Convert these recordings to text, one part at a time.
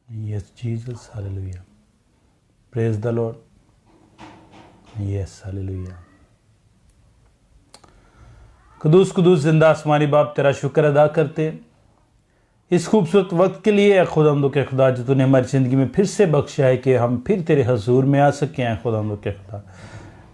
Yes, Jesus, hallelujah. Praise the Lord. Yes, hallelujah. Quddus Quddus जिंदा आसमानी बाप तेरा शुक्र अदा करते हैं इस खूबसूरत वक्त के लिए खुदावंद के खुदा जो तूने हमारी ज़िंदगी में फिर से बख्शा है कि हम फिर तेरे हजूर में आ सके हैं खुदावंद के खुदा।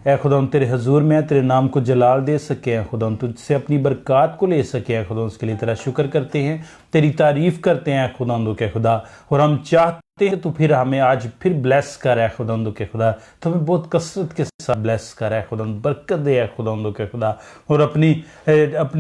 ए खुदावंद तेरे हजूर में तेरे नाम को जलाल दे सके हैं खुदावंद, तुझसे अपनी बरक़ात को ले सके हैं खुदावंद। उसके लिए तेरा शुक्र करते हैं, तेरी तारीफ़ करते हैं खुदावंद के खुदा। और हम चाहते हैं तू फिर हमें आज फिर ब्लेस कर है खुदावंद के खुदा। तो हमें बहुत कसरत के साथ ब्लेस कर है खुदावंद, बरकत दे है खुदावंद के खुदा। और अपनी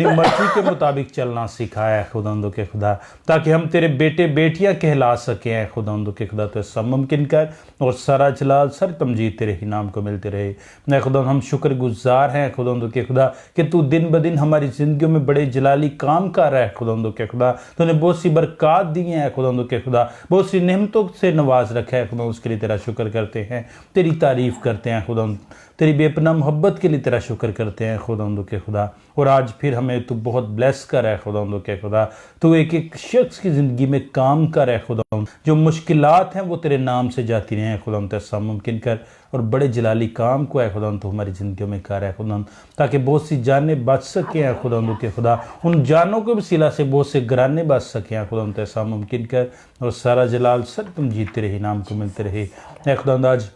मर्जी के मुताबिक चलना सिखाया है खुदावंद के खुदा, ताकि हम तेरे बेटे बेटियां कहला सके हैं खुदावंद के खुदा। तो सब मुमकिन कर और सारा जलाल सर तमजीद तेरे ही नाम को मिलते रहे। मैं खुदावंद हम शुक्रगुजार हैं खुदावंद के खुदा कि तू दिन ब दिन हमारी ज़िंदगियों में बड़े जलाली काम कर रहा है खुदावंद के खुदा। तूने बहुत सी बरक़ात दी हैं खुदावंद के खुदा, बहुत सी नेमतों से नवाज रखा है खुदा। उसके लिए तेरा शुक्र करते हैं, तेरी तारीफ़ करते हैं खुदावंद, तेरी बेपनाह मोहब्बत के लिए तेरा शुक्र करते हैं खुदावंद के खुदा। और आज फिर हमें तू बहुत ब्लेस कर है खुदावंद के खुदा। तू एक एक शख्स की ज़िंदगी में काम कर है खुदावंद, जो मुश्किलात हैं वो तेरे नाम से जाती रहें खुदावंद। तेरा मुमकिन कर और बड़े जलाली काम को है खुदावंद तो हमारी ज़िंदगियों में कर है खुदावंद, ताकि बहुत सी जानें बच सकें हैं खुदावंद के खुदा। उन जानों के वसीला से बहुत से घराने बच सकें हैं खुदावंद। ऐसा मुमकिन कर और सारा जलाल सब तुम जीतते रहे, नाम को मिलते रहे। खुदावंद आज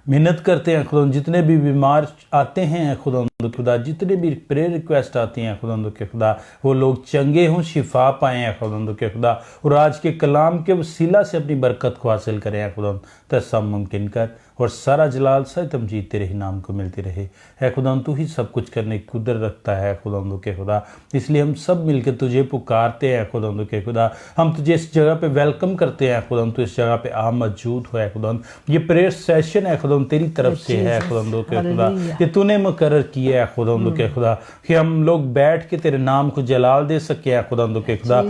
मेहनत करते हैं खुदावंद, जितने भी बीमार आते हैं खुदावंद खुदा, जितने भी प्रेयर रिक्वेस्ट आती हैं खुदावंद के खुदा, वो लोग चंगे हों, शिफा पाएँ हैं खुदावंद के खुदा। और आज के कलाम के वसीला से अपनी बरकत को हासिल करें हैं खुदावंद। तो सब मुमकिन कर और सारा जलाल सर तमजीद तेरे ही नाम को मिलती रहे। है खुदावंद तू ही सब कुछ करने की कुदरत रखता है खुदावंद के खुदा। इसलिए हम सब मिलकर तुझे पुकारते हैं खुदावंद के खुदा। हम तुझे इस जगह पे वेलकम करते हैं खुदावंद, तू इस जगह पे आ मौजूद हो है खुदावंद। ये प्रेयर सेशन है खुदावंद तेरी तरफ से है खुदावंद के खुदा, ये तूने मुकर्रर किया है खुदावंद के खुदा कि हम लोग बैठ के तेरे नाम को जलाल दे सके हैं खुदावंद के खुदा,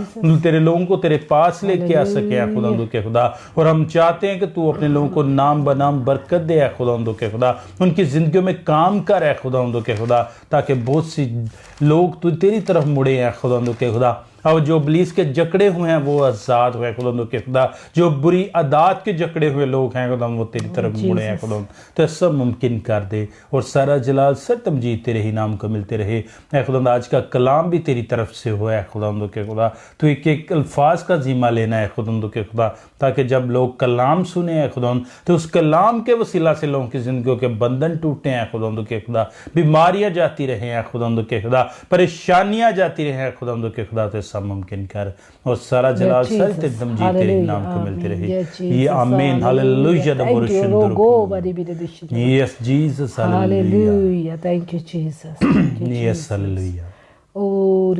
तेरे लोगों को तेरे पास लेके आ सके हैं खुदावंद के खुदा। और हम चाहते हैं कि तू अपने लोगों को नाम बनाम बरकत दे है खुदावंद के खुदा, उनकी जिंदगियों में काम कर है खुदावंद के खुदा, ताकि बहुत सी लोग तू तेरी तरफ मुड़े हैं खुदावंद के खुदा। और जो इब्लीस के जकड़े हुए हैं वो आज़ाद हुए खुदावंद के खुदा। जो बुरी आदत के जकड़े हुए लोग हैं खुदावंद वो तेरी तरफ मुड़े हैं खुदावंद। तो सब मुमकिन कर दे और सारा जलाल सर तमजीद तेरे ही नाम को मिलते रहे। खुदावंद आज का कलाम भी तेरी तरफ से हुआ है खुदावंद के खुदा। तो एक एक अल्फाज का ज़िम्मा लेना है खुदावंद के खुदा, ताकि जब लोग कलाम सुने हैं खुदावंद तो उस कलाम के वसीला से लोगों की ज़िंदगियों के बंधन टूटे हैं खुदावंद के खुदा, बीमारियाँ जाती रहे हैं खुदावंद के खुदा, परेशानियाँ जाती रहे हैं खुदावंद के खुदा। तो सब मुमकिन कर और सारा जलाल सर तमजीद तेरे नाम को मिलते रहे। ये amen hallelujah yes Jesus hallelujah thank you Jesus yes hallelujah और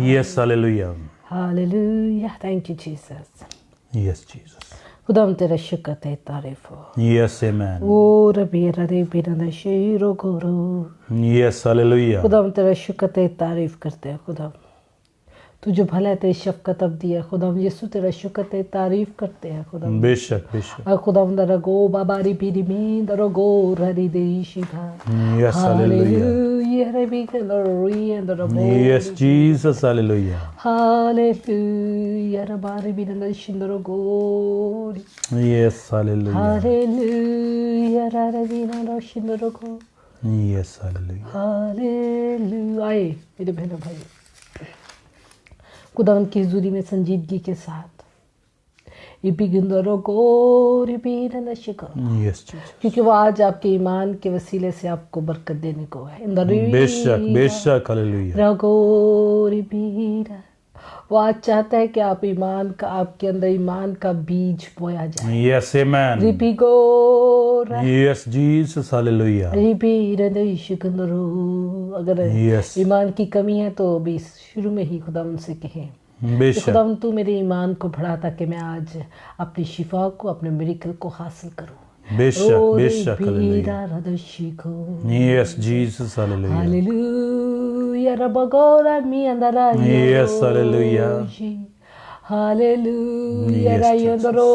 yes hallelujah hallelujah thank you Jesus yes Jesus खुदाम तेरा शुक्र है, तारीफ हो। यस आमीन ओ रबी रे बिना शेरो गोरो यस हालेलुया खुदाम तेरा शुक्र है, तारीफ करते हैं खुदा। तू जो भला है तेरी शफकत अब दिया खुदाम यीशु तेरा शुक्र है, तारीफ करते हैं खुदा। बेशक बेशक खुदाम दरा गो बाबारी पीरी में दरो गो ररी दे शिफा यस हालेलुया रे बी ग्लोरी एंड दरो yes Jesus hallelujah hallelujah Rabari बिना शिंदरो गो यस हालेलुया हालेलुया रे बिना शिंदरो गो यस हालेलुया हालेलुया। आए मेरे बहनों भाई खुदावंद की हुजूरी में संजीदगी के साथ क्योंकि वो आज आपके ईमान के वसीले से आपको बरकत देने को है। बेशक बेशक हालेलुया वो आज चाहता है कि आप ईमान का आपके अंदर ईमान का बीज बोया जाए। Yes amen yes Jesus hallelujah अगर यस ईमान की कमी है तो अभी शुरू में ही खुदावंद से कहें बेशक खुदावंद तू मेरे ईमान को बढ़ा ताकि मैं आज अपनी शिफा को अपने मिरेकल को हासिल करूं। बेशक बेशक यस जीसस हालेलुया हालेलुया रबगोरा मी अंदरा यस हालेलुया हालेलुया रायंदरो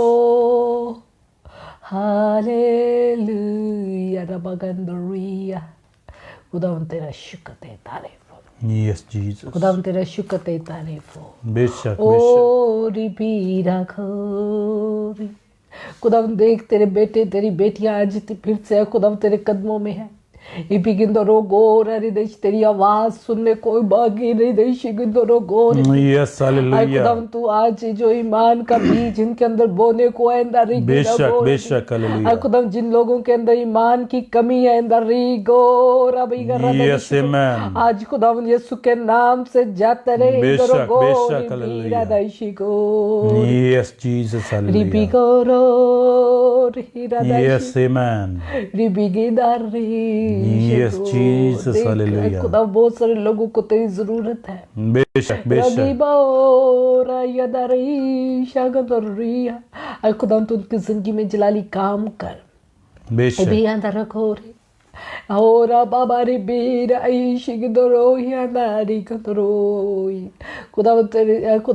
हालेलुया रबगंदरिया खुदावंद तेरा शुक्र है, तारीफ Yes, Jesus. खुदावन तेरा शुक्र तेरी तारीफ हो। बेशक बेशक। ओ रिपी राखोरी, खुदावन देख तेरे बेटे तेरी बेटियां आज फिर से खुदावन तेरे कदमों में है। इपी गिंदरो गोर हृदय तेरी आवाज सुनने कोई बाकी नहीं देश गिंदरो गोर। Yes, hallelujah. खुदावन तू आज जो ईमान का बीज इनके अंदर बोने को है इंदर री बेशक बेशक, हालेलुया। खुदावन जिन लोगों के अंदर ईमान की कमी है इंदर री गोर अभी Yes, amen. आज खुदावन यीशु के नाम से जाते रहे बेशक, इंदर गोर बेशक, हालेलुया। दैशी को Yes, Jesus, रिपी hallelujah. गोरो हीरा Yes, amen. रिपी गिदार री Yes, Jesus, hallelujah. खुदा बहुत सारे लोगों को तेरी जरूरत है। बेशक बेशक। खुदा तू उनकी जिंदगी में जलाली काम कर। बेशक भी अंदर रखो रे Ora baba ribira aishi गदरोही नारी गदरोही। खुदा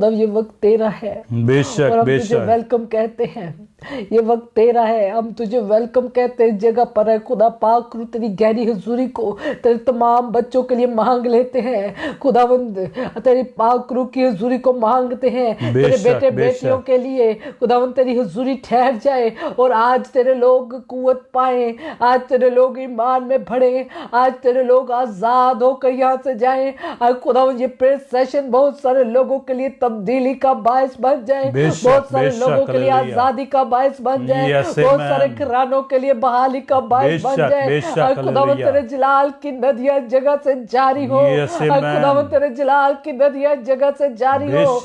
ये वक्त तेरा है बेशक और हम तुझे बेशक। वेलकम कहते हैं। ये वक्त तेरा है, हम तुझे वेलकम कहते हैं। जगह पर है खुदा पाक रू तेरी गहरी हुजूरी को तेरे तमाम बच्चों के लिए मांग लेते हैं। खुदावंद तेरी पाक रू की हुजूरी को मांगते हैं तेरे बेटे बेटियों के लिए। खुदावंद तेरी हुजूरी ठहर जाए और आज तेरे लोग कुव्वत पाए, आज तेरे लोग ईमान में बढ़े, आज तेरे लोग आजाद होकर यहाँ से जाएं। आज खुदावंद ये प्रेयर सेशन बहुत सारे लोगों के लिए तब्दीली का बायस बन जाए, बहुत सारे लोगों के लिए आजादी का बायस बन जाए, बहुत सारे घरानों के लिए बहाली का बायस बन जाए। खुदावंद तेरे जलाल की नदियां जगह से जारी हो, खुदावंद तेरे जलाल की नदियां जगह से जारी हो।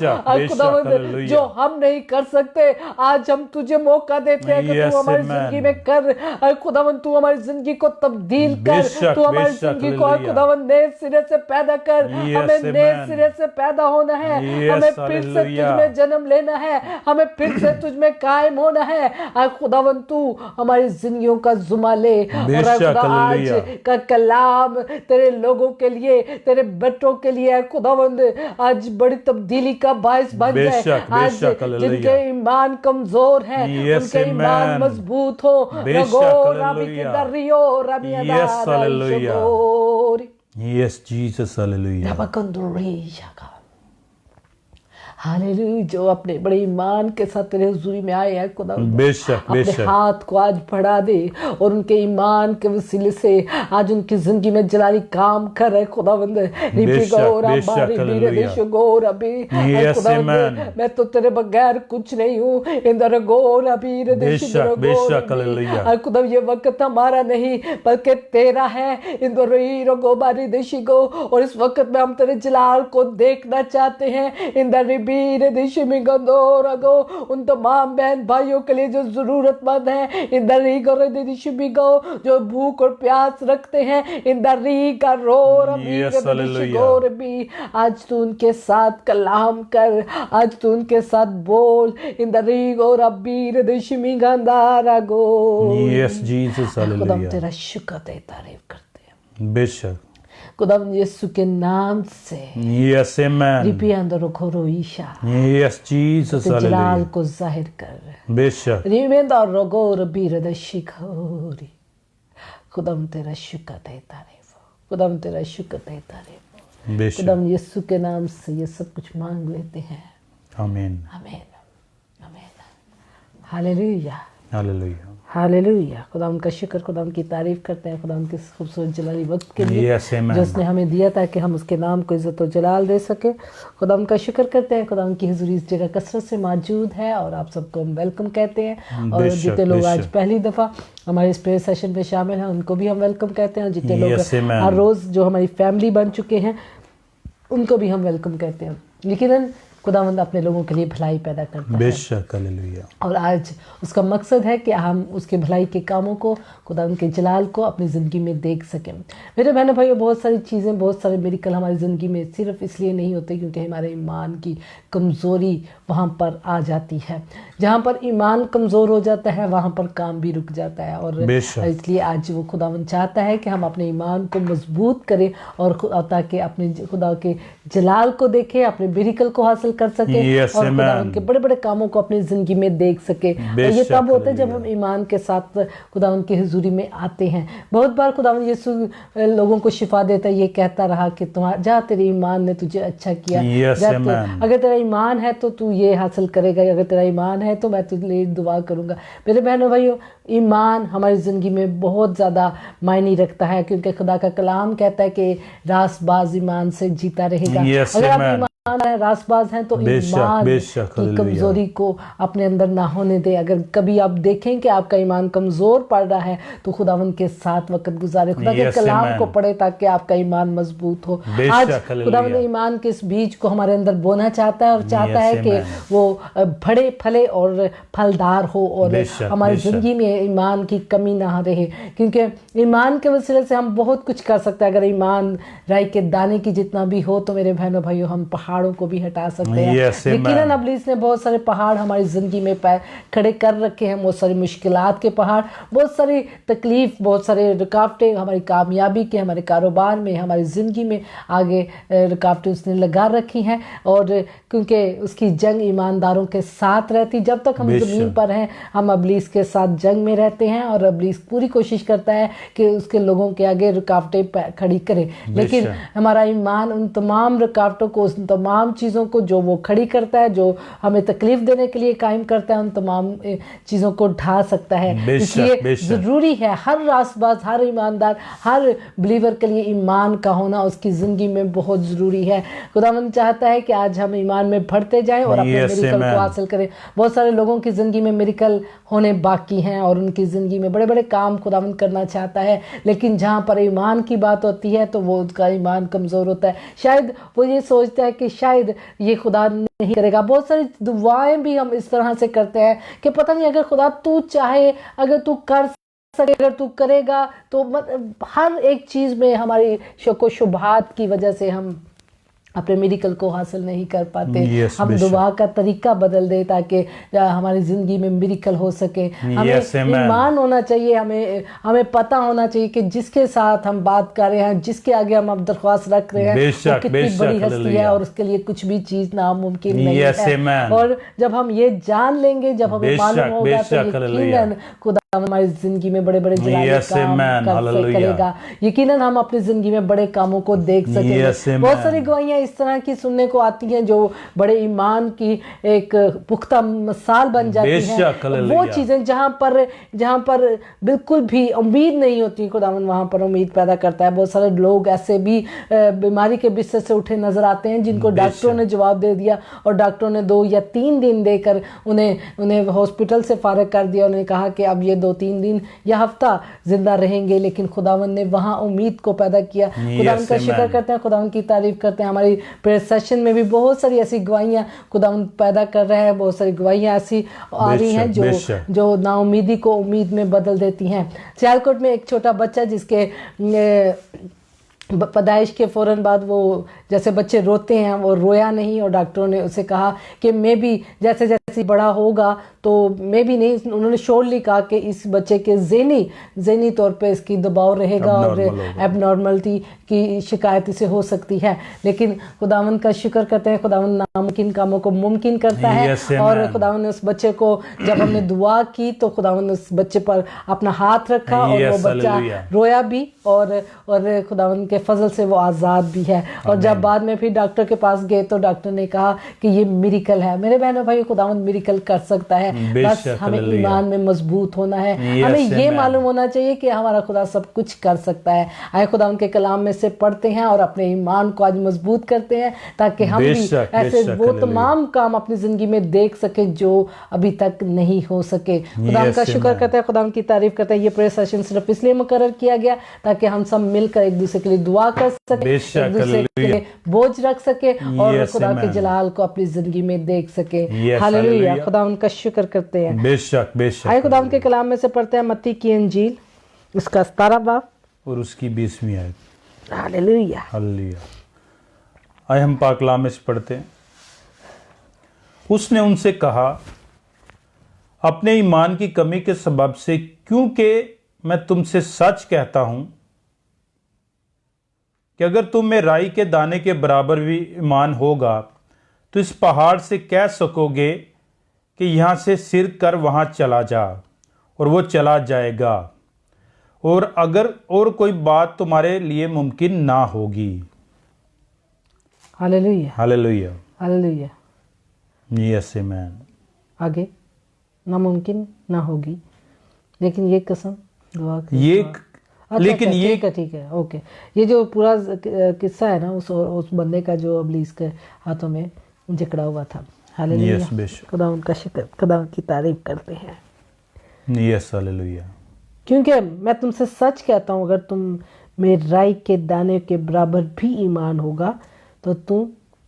खुदावंद जो हम नहीं कर सकते आज हम तुझे मौका देते हैं कि तू हमारी जिंदगी में कर। खुदावंद तू हमारी जिंदगी को तब्दील कर, तू हमारी जिंदगी को खुदावंद नए सिरे से पैदा कर। हमें नए सिरे से पैदा होना है, हमें फिर से तुझ में जन्म लेना है, हमें फिर से तुझ में कायम होना है। खुदावंद तू हमारी जिंदगियों का जुमा ले और खुदा आज का कलाम तेरे लोगों के लिए, तेरे बेटों के लिए खुदावंद आज बड़ी तब्दीली का बायस बन जाए। आज जिनके ईमान कमजोर है उनके ईमान मजबूत हो। Yes, Jesus, hallelujah. हालेलुया। जो अपने बड़े ईमान के साथ तेरे हुजूरी में आए हैं खुदा, बेशक अपने बेशक। हाथ को आज बढ़ा दे और उनके ईमान के वसीले से आज उनकी जिंदगी में जलाली काम कर रहे खुदावंद। मैं तो तेरे बगैर कुछ नहीं हूँ। इंदर गोर अबीर खुदा ये वक्त हमारा नहीं बल्कि तेरा है। इंदर गोबारी देशी गो और इस वक्त में हम तेरे जलाल को देखना चाहते हैं। इंदर उन तमाम बहन भाइयों के लिए जो जरूरतमंद है इधर ही जो भूख और प्यास रखते हैं इधर का रोर भी आज तू उनके साथ कलाम कर, आज तू उनके साथ बोल। इधर गो रबीर दिशमी गंदारा गो। Yes Jesus hallelujah. तेरा शुक्र ते तारीफ करते हैं बेशक खुदावंद यीशु के नाम से। Yes amen. रिपी अंदर खोरो ईशा। Yes Jesus hallelujah. जलाल को जाहिर कर बेशक। रिमेंदा रगोर बीर द शिखोरी। खुदावंद तेरा शुक्र ते तारीफ, खुदावंद तेरा शुक्र ते तारीफ। बेशक खुदावंद यीशु के नाम से ये सब कुछ मांग लेते हैं। आमीन आमीन आमीन। Hallelujah hallelujah hallelujah. खुदा उनका शुक्र, खुदा उनकी तारीफ करते हैं खुदा उनके खूबसूरत जलाली वक्त के लिए Yes, amen. जो उसने हमें दिया ताकि हम उसके नाम को इज्जत और जलाल दे सके। खुदा उनका शुक्र करते हैं। खुदा उनकी हुजूरी इस जगह कसरत से मौजूद है और आप सबको हम वेलकम कहते हैं। और जितने लोग आज पहली दफ़ा हमारे इस प्रेयर सेशन में शामिल हैं उनको भी हम वेलकम कहते हैं। जितने लोग हर रोज़ जो हमारी फैमिली बन चुके हैं उनको भी हम वेलकम कहते हैं। लेकिन खुदावंद अपने लोगों के लिए भलाई पैदा करता है। बेशक हालेलुया। और आज उसका मकसद है कि हम उसके भलाई के कामों को, खुदा उनके जलाल को अपनी ज़िंदगी में देख सकें। मेरे बहनों भाइयों, बहुत सारी चीज़ें, बहुत सारे मिरेकल हमारी ज़िंदगी में सिर्फ इसलिए नहीं होते क्योंकि हमारे ईमान की कमज़ोरी वहाँ पर आ जाती है। जहाँ पर ईमान कमज़ोर हो जाता है वहाँ पर काम भी रुक जाता है। और इसलिए आज वो खुदावंद चाहता है कि हम अपने ईमान को मजबूत करें और ताकि अपने खुदा के जलाल को देखें, अपने मिरेकल को हासिल हासिल कर सके Yes, और amen. खुदावन के बड़े बड़े कामों को अपनी जिंदगी में देख सके। और ये बेशक, तब होता है जब हम हालेलुया। ईमान के साथ खुदावन की हुजूरी में आते हैं। बहुत बार खुदावन यीशु लोगों को शिफा देता है, ये कहता रहा कि तुम्हारा जा, तेरे ईमान ने तुझे अच्छा किया। Yes, जा amen. अगर तेरा ईमान है तो तू ये हासिल करेगा, अगर तेरा ईमान है तो मैं तुझे लिए दुआ करूंगा। मेरे बहनों भाइयों, ईमान हमारी ज़िंदगी में बहुत ज़्यादा मायने रखता है, क्योंकि खुदा का कलाम कहता है कि रासबाज ईमान से जीता रहेगा। Yes, अगर आप amen. ईमान है, रासबाज हैं, तो बेशक, ईमान बेशक, की हालेलुया। कमज़ोरी को अपने अंदर ना होने दे। अगर कभी आप देखें कि आपका ईमान कमज़ोर पड़ रहा है तो खुदावन के साथ वक्त गुजारे, खुदा के Yes, कलाम amen. को पढ़े ताकि आपका ईमान मजबूत हो। बेशक, आज हालेलुया। खुदावन ईमान के इस बीज को हमारे अंदर बोना चाहता है और चाहता Yes, है कि amen. वो बड़े फले और फलदार हो और बेशक, हमारी बेशक। ज़िंदगी में ईमान की कमी ना रहे, क्योंकि ईमान के वसीले से हम बहुत कुछ कर सकते हैं। अगर ईमान राई के दाने की जितना भी हो तो मेरे बहनों भाइयों, हम पहाड़ों को भी हटा सकते हैं। Yes, amen. यकीनन इब्लीस ने बहुत सारे पहाड़ हमारी ज़िंदगी में खड़े कर रखे हैं, बहुत सारी मुश्किलात के पहाड़, बहुत सारी तकलीफ, बहुत सारे रुकावटें हमारी कामयाबी के, हमारे कारोबार में, हमारी ज़िंदगी में आगे रुकावटें उसने लगा रखी हैं। और क्योंकि उसकी जंग ईमानदारों के साथ रहती, जब तक हम बेशक। ज़मीन पर हैं हम इब्लीस के साथ जंग में रहते हैं और इब्लीस पूरी कोशिश करता है कि उसके लोगों के आगे रुकावटें खड़ी करे। लेकिन बेशक। हमारा ईमान उन तमाम रुकावटों को, उन तमाम चीज़ों को जो वो खड़ी करता है, जो हमें तकलीफ देने के लिए कायम करता है, उन तमाम चीज़ों को ढा सकता है। बेशक, इसलिए बेशक। ज़रूरी है हर रासबाज, हर ईमानदार, हर बिलीवर के लिए ईमान का होना उसकी ज़िंदगी में बहुत ज़रूरी है। खुदावंद चाहता है कि आज हम ईमान में बढ़ते जाएं और अपने Yes, मिरेकल amen. को हासिल करें। बहुत सारे लोगों की ज़िंदगी में मिरेकल होने बाकी हैं और उनकी ज़िंदगी में बड़े बड़े काम खुदावंद करना चाहता है, लेकिन जहाँ पर ईमान की बात होती है तो वो उसका ईमान कमज़ोर होता है। शायद वो ये सोचता है कि शायद ये खुदा नहीं करेगा। बहुत सारी दुआएं भी हम इस तरह से करते हैं कि पता नहीं, अगर खुदा तू चाहे, अगर तू कर सके, अगर तू करेगा तो हर एक चीज़ में हमारी शक व शुबहात की वजह से हम अपने मेडिकल को हासिल नहीं कर पाते। Yes, हम बेशक। दुआ का तरीका बदल दे ताकि हमारी ज़िंदगी में मेडिकल हो सके। हमें Yes, amen. ईमान होना चाहिए, हमें पता होना चाहिए कि जिसके साथ हम बात कर रहे हैं, जिसके आगे हम अब दरख्वास्त रख रहे हैं, बेशक, वो कितनी बेशक, बड़ी हस्ती है हालेलुया। और उसके लिए कुछ भी चीज़ नामुमकिन नहीं Yes, है। amen. और जब हम ये जान लेंगे, जब हमें बेशक, मालूम होगा, बेशक, तो हालेलुया। यकीनन खुदा हमारी जिंदगी में बड़े बड़े जलाली Yes, काम amen. हालेलुया। करेगा। यकीनन हम अपनी जिंदगी में बड़े कामों को देख सकेंगे। Yes, amen. बहुत सारी गवाहियां इस तरह की सुनने को आती हैं जो बड़े ईमान की एक पुख्ता मिसाल बन जाती बेशक, हैं। हालेलुया। वो चीजें जहाँ पर बिल्कुल भी उम्मीद नहीं होती, खुदावन वहाँ पर उम्मीद पैदा करता है। बहुत सारे लोग ऐसे भी बीमारी के बिस्तर से उठे नजर आते हैं जिनको डॉक्टरों ने जवाब दे दिया और डॉक्टरों ने 2 या 3 दिन देकर उन्हें हॉस्पिटल से फारिग कर दिया। उन्हें कहा कि अब ये 2-3 दिन या हफ्ता जिंदा रहेंगे, लेकिन खुदावन ने वहाँ उम्मीद को पैदा किया। खुदावन का शुक्र करते हैं, खुदावन की तारीफ करते हैं। हमारी प्रेयर सेशन में भी बहुत सारी ऐसी गवाहियाँ खुदावन पैदा कर रहा है। बहुत सारी गवाहियाँ ऐसी आ रही हैं जो नाउमीदी को उम्मीद में बदल देती हैं। सियालकोट में एक छोटा बच्चा जिसके पैदाइश के फ़ौरन बाद वो जैसे बच्चे रोते हैं, वो रोया नहीं और डॉक्टरों ने उसे कहा कि मे भी जैसे जैसे बड़ा होगा तो मे भी नहीं, उन्होंने श्योरली कहा कि इस बच्चे के ज़हनी तौर पे इसकी दबाव रहेगा और एबनॉर्मलिटी की शिकायत इसे हो सकती है। लेकिन खुदावन का शुक्र करते हैं, खुदावन नामुमकिन कामों को मुमकिन करता है। और खुदावन ने उस बच्चे को, जब हमने दुआ की तो खुदावन ने उस बच्चे पर अपना हाथ रखा और वो बच्चा रोया भी और खुदावन के फजल से वो आज़ाद भी है। और जब बाद में फिर डॉक्टर के पास गए तो डॉक्टर ने कहा कि ये मिरेकल है। मेरे बहनों भाई, खुदावन मिरेकल कर सकता है, बस हमें ईमान में मजबूत होना है। हमें ये मालूम होना चाहिए कि हमारा खुदा सब कुछ कर सकता है। आए खुदावन के कलाम में से पढ़ते हैं और अपने ईमान को आज मजबूत करते हैं ताकि हम भी ऐसे वो तमाम काम अपनी जिंदगी में देख सके जो अभी तक नहीं हो सके। खुदावन का शुक्र करते हैं, खुदावन की तारीफ करते हैं। ये प्रेयर सेशन सिर्फ इसलिए मुकर्रर किया गया ताकि हम सब मिलकर एक दूसरे के लिए दुआ कर सके, एक दूसरे के लिए बोझ रख सके और खुदा के जलाल को अपनी जिंदगी में देख सके। हालेलुया, खुदावन का शुक्र करते हैं। बेशक बेशक। आइए खुदावन के कलाम में से पढ़ते हैं मत्ती की इंजील, उसका 17 बाब और उसकी 20वीं आयत। Hallelujah, hallelujah. आइए हम पाक कलाम में से पढ़ते हैं। उसने उनसे कहा, अपने ईमान की कमी के सबब से, क्योंकि मैं तुमसे सच कहता हूं कि अगर तुम में राई के दाने के बराबर भी ईमान होगा तो इस पहाड़ से कह सकोगे कि यहाँ से सिर कर वहाँ चला जा, और वो चला जाएगा। और अगर और कोई बात तुम्हारे लिए मुमकिन ना होगी। Hallelujah, hallelujah. Hallelujah. Yes amen. आगे नामुमकिन ना होगी, लेकिन ये कसम दुआ की ये अच्छा, लेकिन अच्छा, ये ठीक है, ओके। ये जो पूरा किस्सा है ना, उस बंदे का जो अबलीस के हाथों में जकड़ा हुआ था। हालेलुया। यस बेशक। खुदा उनका शुक्र, खुदा उनकी तारीफ करते हैं। Yes hallelujah. क्योंकि मैं तुमसे सच कहता हूँ, अगर तुम में राई के दाने के बराबर भी ईमान होगा तो तुम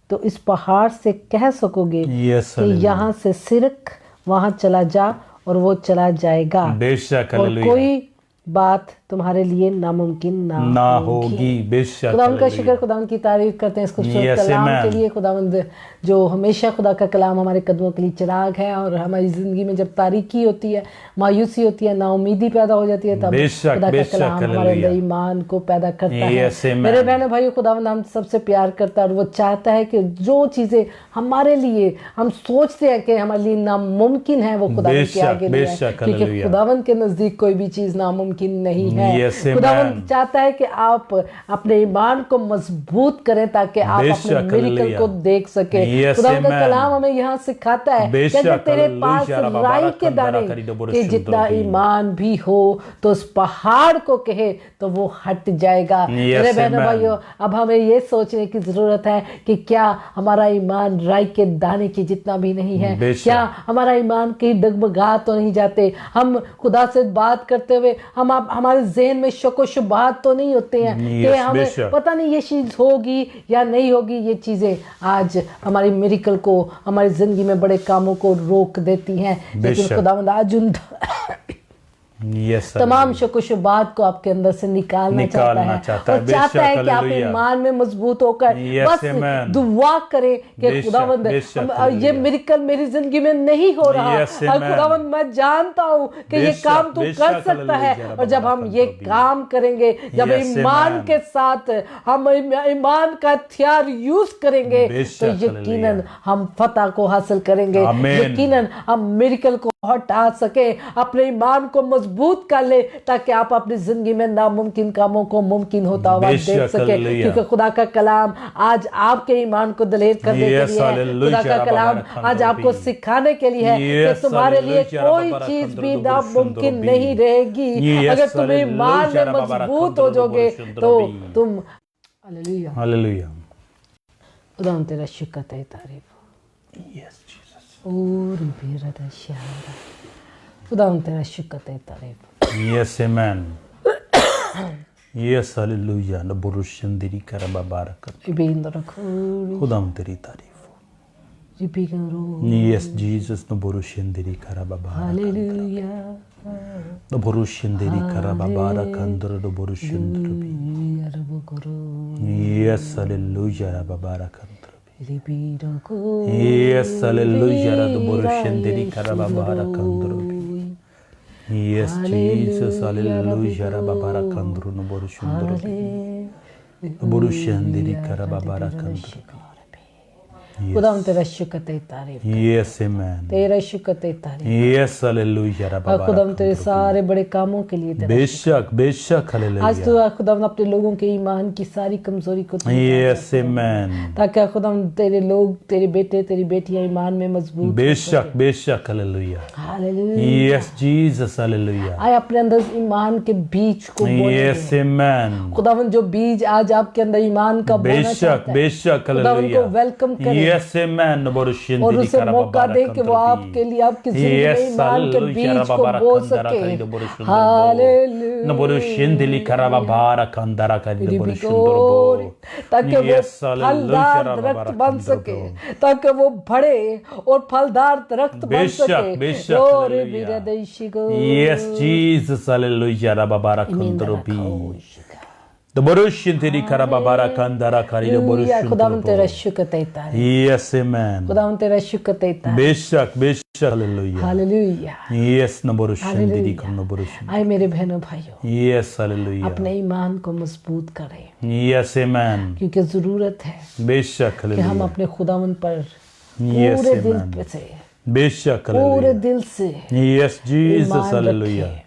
तो इस पहाड़ से कह सकोगे यस कि यहाँ से सिरक वहाँ चला जा, और वो चला जाएगा। बेशक और हालेलुया। कोई बात तुम्हारे लिए नामुमकिन ना होगी। बेशक खुदावंद का हालेलुया। शुक्र, खुदावंद की तारीफ करते हैं इस खूबसूरत Yes, कलाम amen. के लिए। खुदावंद जो हमेशा खुदा का कलाम हमारे कदमों के लिए चिराग है, और हमारी ज़िंदगी में जब तारीकी होती है, मायूसी होती है, नाउमीदी पैदा हो जाती है, तब बेशक, खुदा का बेशक, कलाम हमारे अंदर हालेलुया। ईमान को पैदा करता Yes, है। amen. मेरे बहनों भाइयों, खुदावंद हम सबसे प्यार करता है, और वो चाहता है कि जो चीज़ें हमारे लिए हम सोचते हैं कि हमारे लिए नामुमकिन है, वो खुदावंद के बेशक, आगे ले आए। बेशक, क्योंकि हालेलुया। खुदावंद के नज़दीक कोई भी चीज़ नामुमकिन नहीं है। Yes, amen. खुदावंद चाहता है कि आप अपने ईमान को मजबूत करें, ताकि आप अपने बेशक, मिरेकल हालेलुया। को देख सके। Yes, खुदावंद का amen. कलाम हमें यहाँ सिखाता है बेशक, कि तेरे हालेलुया, पास रबा राई बारा के खंदारा दाने करी दो बोरो के शुद्र जितना भी। ईमान भी हो तो उस पहाड़ को कहे तो वो हट जाएगा। Yes, मेरे बहनों amen. भाइयों, अब हमें ये सोचने की जरूरत है कि क्या हमारा ईमान राई के दाने की जितना भी नहीं है? बेशक। क्या हमारा ईमान कहीं डगमगा तो नहीं जाते? हम खुदा से बात करते हुए हमारे जहन में शको शुबात तो नहीं होते हैं कि Yes, हमें बेशक। पता नहीं ये चीज़ होगी या नहीं होगी? ये चीज़ें आज हमारी मिरेकल को, हमारी ज़िंदगी में बड़े कामों को रोक देती हैं। लेकिन बेशक। खुदावंद आज उन यस तमाम शक शुबात को आपके अंदर से निकालना चाहता है, चाहता है। और चाहता है बेशक, कि आप हालेलुया। ईमान में मजबूत होकर Yes, बस amen. दुआ करें कि बेशक, खुदावंद बेशक, ये हालेलुया। मिरेकल मेरी जिंदगी में नहीं हो रहा, Yes, और amen. खुदावंद मैं जानता हूँ कि ये बेशक, काम तू बेशक, कर सकता है। हालेलुया, और जब हम ये रब्बा काम करेंगे, जब Yes, ईमान amen. के साथ हम ईमान का हथियार यूज करेंगे, बेशक, तो यकीनन हालेलुया। हम फतह को हासिल करेंगे। आमीन। यकीनन हम मिरेकल को हटा सके, अपने ईमान को मजबूत कर ले, ताकि आप अपनी जिंदगी में नामुमकिन कामों को मुमकिन होता हुआ बेशक, देख सके। हालेलुया। क्योंकि खुदा का कलाम आज आपके ईमान को दलेर करने के Yes, लिए है। हालेलुया, खुदा का कलाम रब्बा आज आपको रब्बी। सिखाने के लिए है Yes, कि तुम्हारे लिए हालेलुया, कोई रब्बा चीज भी रब्बा नामुमकिन रब्बी। नहीं रहेगी। Yes, अगर तुम ईमान में हालेलुया, रब्बा मजबूत हो रब्बा जाओगे रब्बा तो रब्बी। तुम हालेलुया। हालेलुया। खुदा तेरा शुक्र है, तारीफ यस जीसस। और बेरदा शहरा। खुदा तेरा शुक्र है, तारीफ। Yes amen. Yes hallelujah. न बुरुशंदिरी कर बारक। इबेंद्र रखो खुदाम तेरी तारीफ। रिपी करो। यस जीसस न बुरुशंदिरी कर बारक। हालेलुया। न बुरुशंदिरी कर बारक अंदर न बुरुशंदिर भी। रब करो। यस हालेलुया रब बारक अंदर। रिपी रखो। यस हालेलुया रब बुरुशंदिरी कर बारक अंदर भी। Yes, Jesus, hallelujah, rababara kandru no boru shundru bi. Boru shandiri karababara kandru bi. खुदा तेरा शुक्र है, तारीफ। Yes, amen. तेरा शुक्र है, तारीफ। Yes, hallelujah, और rababara खुदा तेरे kandru सारे बड़े कामों के लिए bi. तेरा बेशक बेशक आज hallelujah. तो खुदा अपने लोगों के ईमान की सारी कमजोरी को Yes, amen. ताकि खुदा तेरे लोग, तेरे बेटे, तेरी बेटियां ईमान में मजबूत। बेशक बेशक hallelujah. Hallelujah. Yes, Jesus, hallelujah. आए अपने अंदर ईमान के बीज को बोने Yes, दे। amen. खुदावन जो बीज आज आपके अंदर ईमान का बोना बेशक चाहता है, बेशक खुदावन को hallelujah. वेलकम करें Yes, amen. बोरू और शिंदिरी उसे करबा मौका दे कि वो आपके लिए, आपकी जिंदगी में ईमान के बीज को बो सके। हालेलुया। न बोरू शिंदिली करबा बारा कंदरा करी बोरू Glory, सुंदर बो ताकि वो Yes, फलदार hallelujah, दरख्त रबा बन कंदर सके, बो। ताकि वो बढ़े और फलदार दरख्त बन बेशक, सके। बेशक, Glory hallelujah. be to the Shigo। Yes, Jesus, hallelujah, रबा बारा कंदर भी द बोरू शिंदिरी करबा बारा कंदरा करी बोरू हालेलुया। खुदावन तेरा सुंदर शुक्र है, तारीफ। Yes, amen. खुदावन तेरा शुक्र है, तारीफ। बेशक बेशक hallelujah. हालेलुया। Yes, न बोरू शिंदिरी हालेलुया। कर न बोरू शिंदिरी आए मेरे बहनों भाइयों, Yes, hallelujah. अपने ईमान को मजबूत करें, Yes, amen. क्योंकि जरूरत है बेशक कि हम hallelujah. अपने खुदावन पर Yes, पूरे दिल amen. पे से, बेशक पूरे हालेलुया। दिल से यस जीसस ईमान हालेलुया। रखें,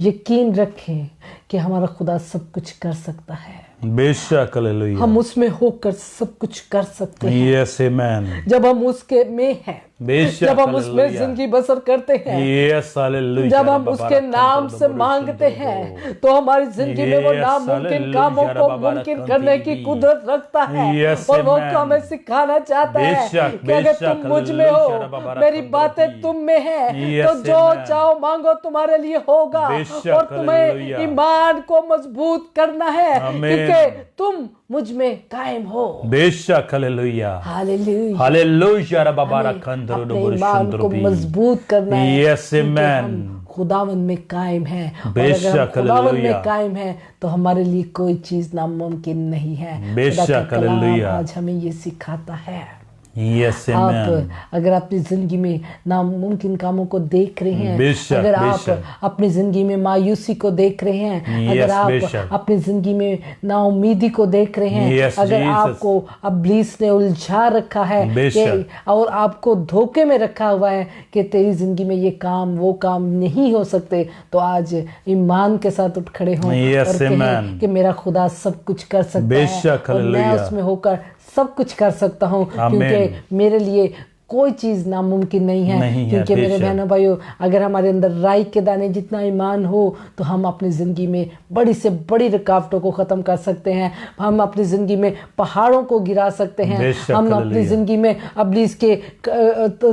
यकीन रखें कि हमारा खुदा सब कुछ कर सकता है। बेशक हालेलुया। हम उसमें होकर सब कुछ कर सकते हैं। Yes amen. जब हम उसके में हैं, बेशक जब हम उसमें हालेलुया। जिंदगी बसर करते हैं, यस हालेलुया। जब हम उसके नाम से मांगते हैं, तो हमारी जिंदगी में वो Yes, नामुमकिन hallelujah, कामों को रब्बा मुमकिन बारक करने की कंती कुदरत रखता है। Yes, और वो amen. हमें सिखाना चाहता है बेशक, कि अगर बेशक, तुम मुझ में hallelujah, रब्बा हो, बारक मेरी कंती बातें तुम में है, Yes, तो जो amen. चाहो मांगो तुम्हारे लिए होगा। बेशक, और तुम्हें hallelujah. ईमान को मजबूत करना है, Amen. क्योंकि तुम मुझ में कायम हो। बेशक हालेलुया। हालेलुया। हालेलुया रब्बा हमें बारक कंदरो अपने डबरो ईमान शुंदरो को बी। मजबूत करना है, Yes, क्योंकि amen. हम खुदावंद में कायम हैं। और बेशक, अगर हम खुदावंद में हालेलुया। कायम हैं, तो हमारे लिए कोई चीज नामुमकिन नहीं है। बेशक, खुदा का कलाम हालेलुया। आज हमें ये सिखाता है। यस आप आमेन। अगर अपनी जिंदगी में नामुमकिन कामों को देख रहे हैं, बेशक, अगर आप बेशक। अपनी जिंदगी में मायूसी को देख रहे हैं, Yes, अगर आप बेशक। अपनी जिंदगी में नाउमीदी को देख रहे हैं, Yes, अगर Jesus. आपको इब्लीस ने उलझा रखा है बेशक। और आपको धोखे में रखा हुआ है कि तेरी जिंदगी में ये काम वो काम नहीं हो सकते, तो आज ईमान के साथ उठ खड़े हों Yes, और कहें amen. कि मेरा खुदा सब कुछ कर सकता बेशक, है और मैं हालेलुया। उसमें होकर सब कुछ कर सकता हूँ, आमीन। क्योंकि मेरे लिए कोई चीज नामुमकिन नहीं है। नहीं है, क्योंकि मेरे बेशक। बहनों भाइयों, अगर हमारे अंदर राई के दाने जितना ईमान हो, तो हम अपनी जिंदगी में बड़ी से बड़ी रुकावटों को खत्म कर सकते हैं। हम अपनी जिंदगी में पहाड़ों को गिरा सकते हैं। बेशक, हम अपनी हालेलुया। जिंदगी में इब्लीस के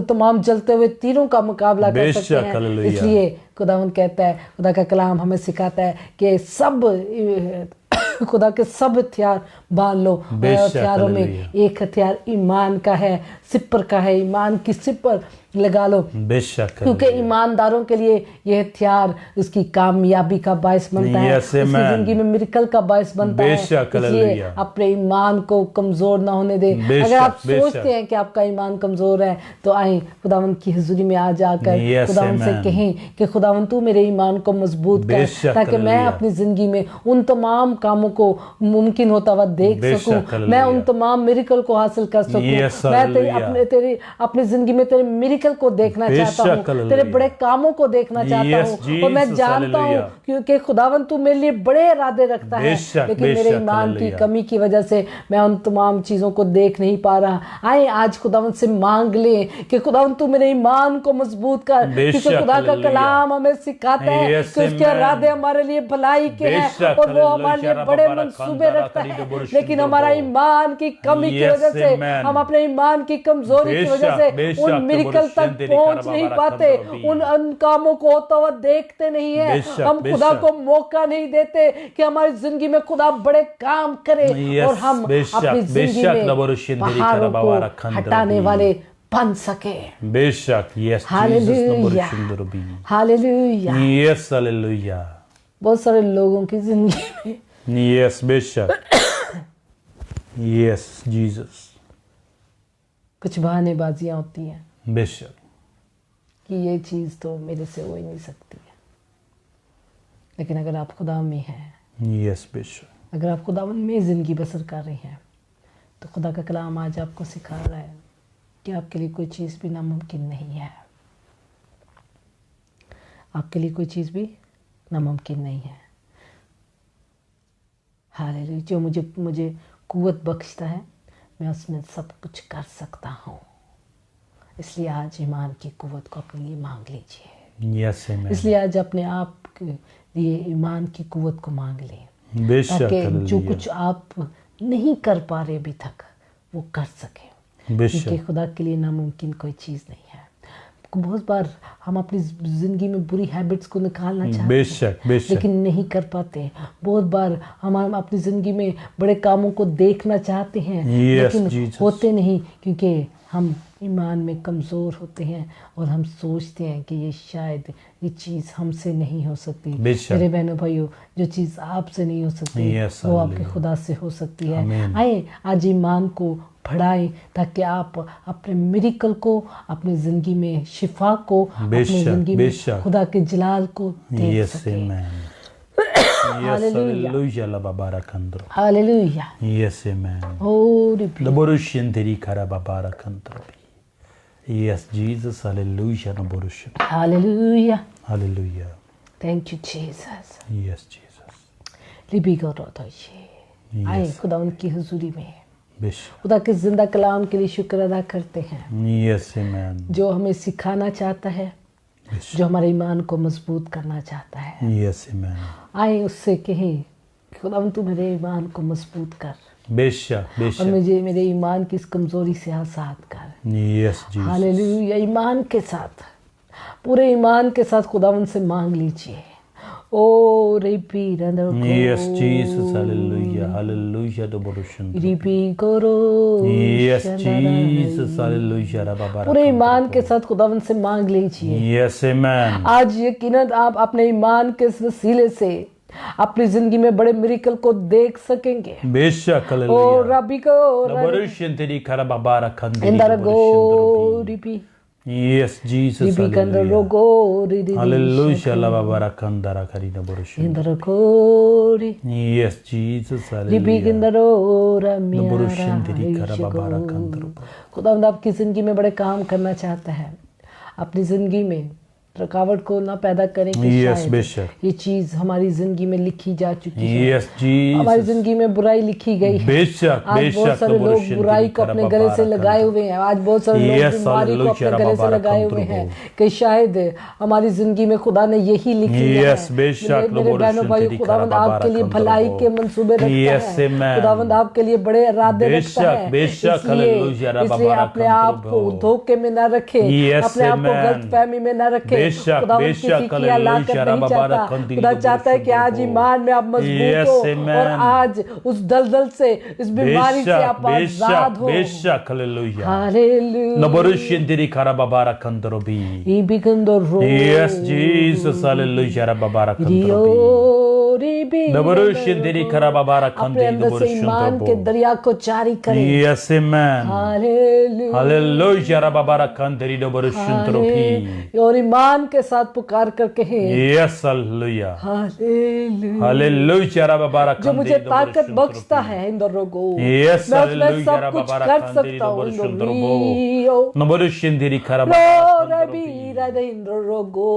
तमाम जलते हुए तीरों का मुकाबला कर बेशक, सकते हैं। हालेलुया। इसलिए खुदावंद कहता है, खुदा का कलाम हमें सिखाता है कि सब खुदा के सब हथियार बांध लो। और बेशक, हथियारों में हालेलुया। एक हथियार ईमान का है, सिपर का है। ईमान की सिपर लगा लो, बेशक क्योंकि ईमानदारों के लिए यह हथियार उसकी कामयाबी का बायस बनता है, Yes, उसकी amen. जिंदगी में मिरेकल का बायस बनता है। बेशक, इसलिए हालेलुया। अपने ईमान को कमजोर ना होने दें। बेशक, अगर आप बेशक। सोचते हैं कि आपका ईमान कमजोर है, तो आए खुदावंद की हुजूरी में आ जाकर Yes, खुदावंद से amen. कहें कि खुदावंद तू मेरे ईमान को मजबूत कर, बेशक, ताकि मैं हालेलुया। अपनी जिंदगी में उन तमाम कामों को मुमकिन होता हुआ देख बेशक, सकूं, मैं हालेलुया। उन तमाम मिरेकल को हासिल कर सकूं। Yes, मैं हालेलुया। अपनी जिंदगी में तेरे मिरेकल को देखना चाहता हूं, बेशक, हालेलुया। तेरे बड़े कामों को देखना चाहता Yes, हूं। और मैं Jesus, जानता हूं हालेलुया। क्योंकि खुदावंद तू मेरे लिए बड़े इरादे रखता है, बेशक, लेकिन मेरे बेशक, ईमान की हालेलुया। कमी की वजह से मैं उन तमाम चीजों को देख नहीं पा रहा। आए आज खुदावंद से मांग ले कि खुदावंद तू मेरे ईमान को मजबूत कर, बेशक, क्योंकि खुदा का हालेलुया। कलाम हमें सिखाता है Yes, कि उसके amen. इरादे हमारे लिए भलाई के हैं बेशक, और वो हालेलुया। हमारे लिए बड़े मंसूबे रखता है। लेकिन हमारा ईमान की कमी की Yes, वजह से, amen. हम अपने ईमान की कमजोरी की वजह बेशक, से बेशक, उन मिरेकल तक तेरी पहुंच करबा नहीं बारा पाते, खंदरो बी। उन कामों को होता हुआ देखते नहीं है। बेशक, हम खुदा बेशक। को मौका नहीं देते कि हमारी जिंदगी में खुदा बड़े काम करे Yes, और हम बेशक, अपनी जिंदगी बेशक, में लबरो शिंदरी पहाड़ों करबा को बारा खंदरो हटाने बी। वाले बन सके। बेशक यस जीसस हालेलुया, नंबर सुंदर बी। हालेलुया। Yes hallelujah. बहुत सारे लोगों की जिंदगी में यस बेशक यस जीसस कुछ बहानेबाजियां होती हैं बेशक कि ये चीज़ तो मेरे से हो ही नहीं सकती है। लेकिन अगर आप खुदा में हैं, यस बेशक, अगर आप खुदावन में ज़िंदगी बसर कर रही हैं, तो खुदा का कलाम आज आपको सिखा रहा है कि आपके लिए कोई चीज़ भी नामुमकिन नहीं है। आपके लिए कोई चीज़ भी नामुमकिन नहीं है। हालेलुया। जो मुझे कुव्वत बख्शता है, मैं उसमें सब कुछ कर सकता हूँ। इसलिए आज ईमान की कुव्वत को अपने लिए मांग लीजिए। Yes amen. इसलिए आज अपने आप के लिए ईमान की कुव्वत को मांग लें, बेशक ताकि जो हालेलुया। कुछ आप नहीं कर पा रहे अभी तक, वो कर सके। क्योंकि बेशक खुदा के लिए नामुमकिन कोई चीज़ नहीं है। बहुत बार हम अपनी ज़िंदगी में बुरी हैबिट्स को निकालना चाहते हैं, बेशक बेशक लेकिन नहीं कर पाते। बहुत बार हम अपनी ज़िंदगी में बड़े कामों को देखना चाहते हैं, Yes, लेकिन Jesus. होते नहीं, क्योंकि हम ईमान में कमज़ोर होते हैं और हम सोचते हैं कि ये शायद ये चीज़ हमसे नहीं हो सकती। बेशक। मेरे बहनों भाइयों, जो चीज़ आपसे नहीं हो सकती, Yes, वो आपके hallelujah. खुदा से हो सकती है। Amen. आए आज ईमान को बढ़ाएं, ताकि आप अपने मिरेकल को, अपनी ज़िंदगी में शिफा को, अपनी बेशक, ज़िंदगी में बेशक। खुदा के जलाल को देख यस सकें। आमेन। यस हालेलुया ला बाराकंद्रो। हालेलुया। Yes amen. Oh, लबोरुशियन तेरी खरा बाराकंद्रो। Yes, Jesus. Hallelujah. Naborushin. Hallelujah. Hallelujah. Thank you Jesus. Yes, Jesus. Libby को रोतो ये आए Yes. खुदा उनकी हुजूरी में Bishop. खुदा के जिंदा कलाम के लिए शुक्र अदा करते हैं Yes, amen. जो हमें सिखाना चाहता है, Bishop. जो हमारे ईमान को मजबूत करना चाहता है। Yes, amen. आए उससे कहें खुदा तू मेरे ईमान को मजबूत कर Bishop. और Bishop. मुझे मेरे ईमान की इस कमजोरी से आजाद कर। Yes, Jesus. हालेलुया। ईमान के साथ, पूरे ईमान के साथ खुदावन से मांग लीजिए। ओ repeat Yes, Jesus. Hallelujah. Hallelujah. Naborushin. Repeat करो। Yes, Jesus. Hallelujah. Rababara. पूरे ईमान के साथ खुदावन से मांग लीजिए। Yes, amen. आज यकीनन आप अपने ईमान के इस वसीले से अपनी जिंदगी में बड़े मिरेकल को देख सकेंगे। Bishop. ओ Hallelujah. रबी को Naborushin. Teri karababara kandiri. Inder गो Naborushin. Ripi Yes, Jesus. Ripi Kandar Hallelujah. रोगो Ridhi Hallelujah. Lababara kandara karina borushin. Inder कोरी Yes, Jesus. Ripi Hallelujah. Kandar ओरा Naborushin. Teri मियारा karababara kandaro. खुदावंद आपकी जिंदगी में बड़े काम करना चाहता है। अपनी जिंदगी में रुकावट को ना पैदा करें कि Yes, शायद Bishop. ये चीज हमारी जिंदगी में लिखी जा चुकी है। Yes, हमारी Jesus. जिंदगी में बुराई लिखी गई है। Bishop. आज बहुत Bishop. सारे लोग Naborushin. बुराई Teri को अपने गले से karababara लगाए kandaro. हुए हैं। आज बहुत सारे लोग Yes, बीमारी को अपने गले से hallelujah, लगाए हुए हैं कि शायद हमारी जिंदगी में खुदा ने यही लिख लिया Yes, है। बेशक, मेरे बहनों भाई, तेरी खुदावंद खराबा आपके लिए रखम भलाई करो। के मंसूबे रखता Yes, है। amen. खुदावंद आपके लिए बड़े इरादे बेशक, रखता है। बेशक, इसलिए hallelujah, रब्बा इसलिए बारक अपने हम आप को प्रभु। धोखे में न रखे, Yes, अपने आप को amen. गलतफहमी में न रखे। बेशक, खुदावंद बेशक, किसी की hallelujah, हलाकत नहीं रब्बा चाहता। बारक हम खुदा चाहता है कि आज प्रभु। ईमान में आप मजबूत Yes, हो amen. और आज उस दलदल से, इस बीमारी से आप आजाद हो। बेशक, hallelujah. Hallelujah. Naborushin. Teri karababara kandaro bi. Ibigando ro. Yes, Jesus. Hallelujah. Rababara kandaro bi. Naborushin. Teri karababara अपने kandiri. अंदर से Naborushin. ईमान के दरिया को जारी करें। Yes, amen. Hallelujah. Hallelujah. Rababara kandiri. Naborushin. Tropi. और ईमान के साथ पुकार कर कहे Yes, hallelujah. Hallelujah. Hallelujah. Rababara जो मुझे kandiri. ताकत Naborushin. बख्शता Tropi. है इंदर रोगो, Yes, मैं उसमें hallelujah. सब कुछ Rababara कर kandiri. सकता हूँ Naborushin. Inder Tropo. रीओ। Naborushin. Teri रो karababara रबी kandaro राधे इंदर रोगो।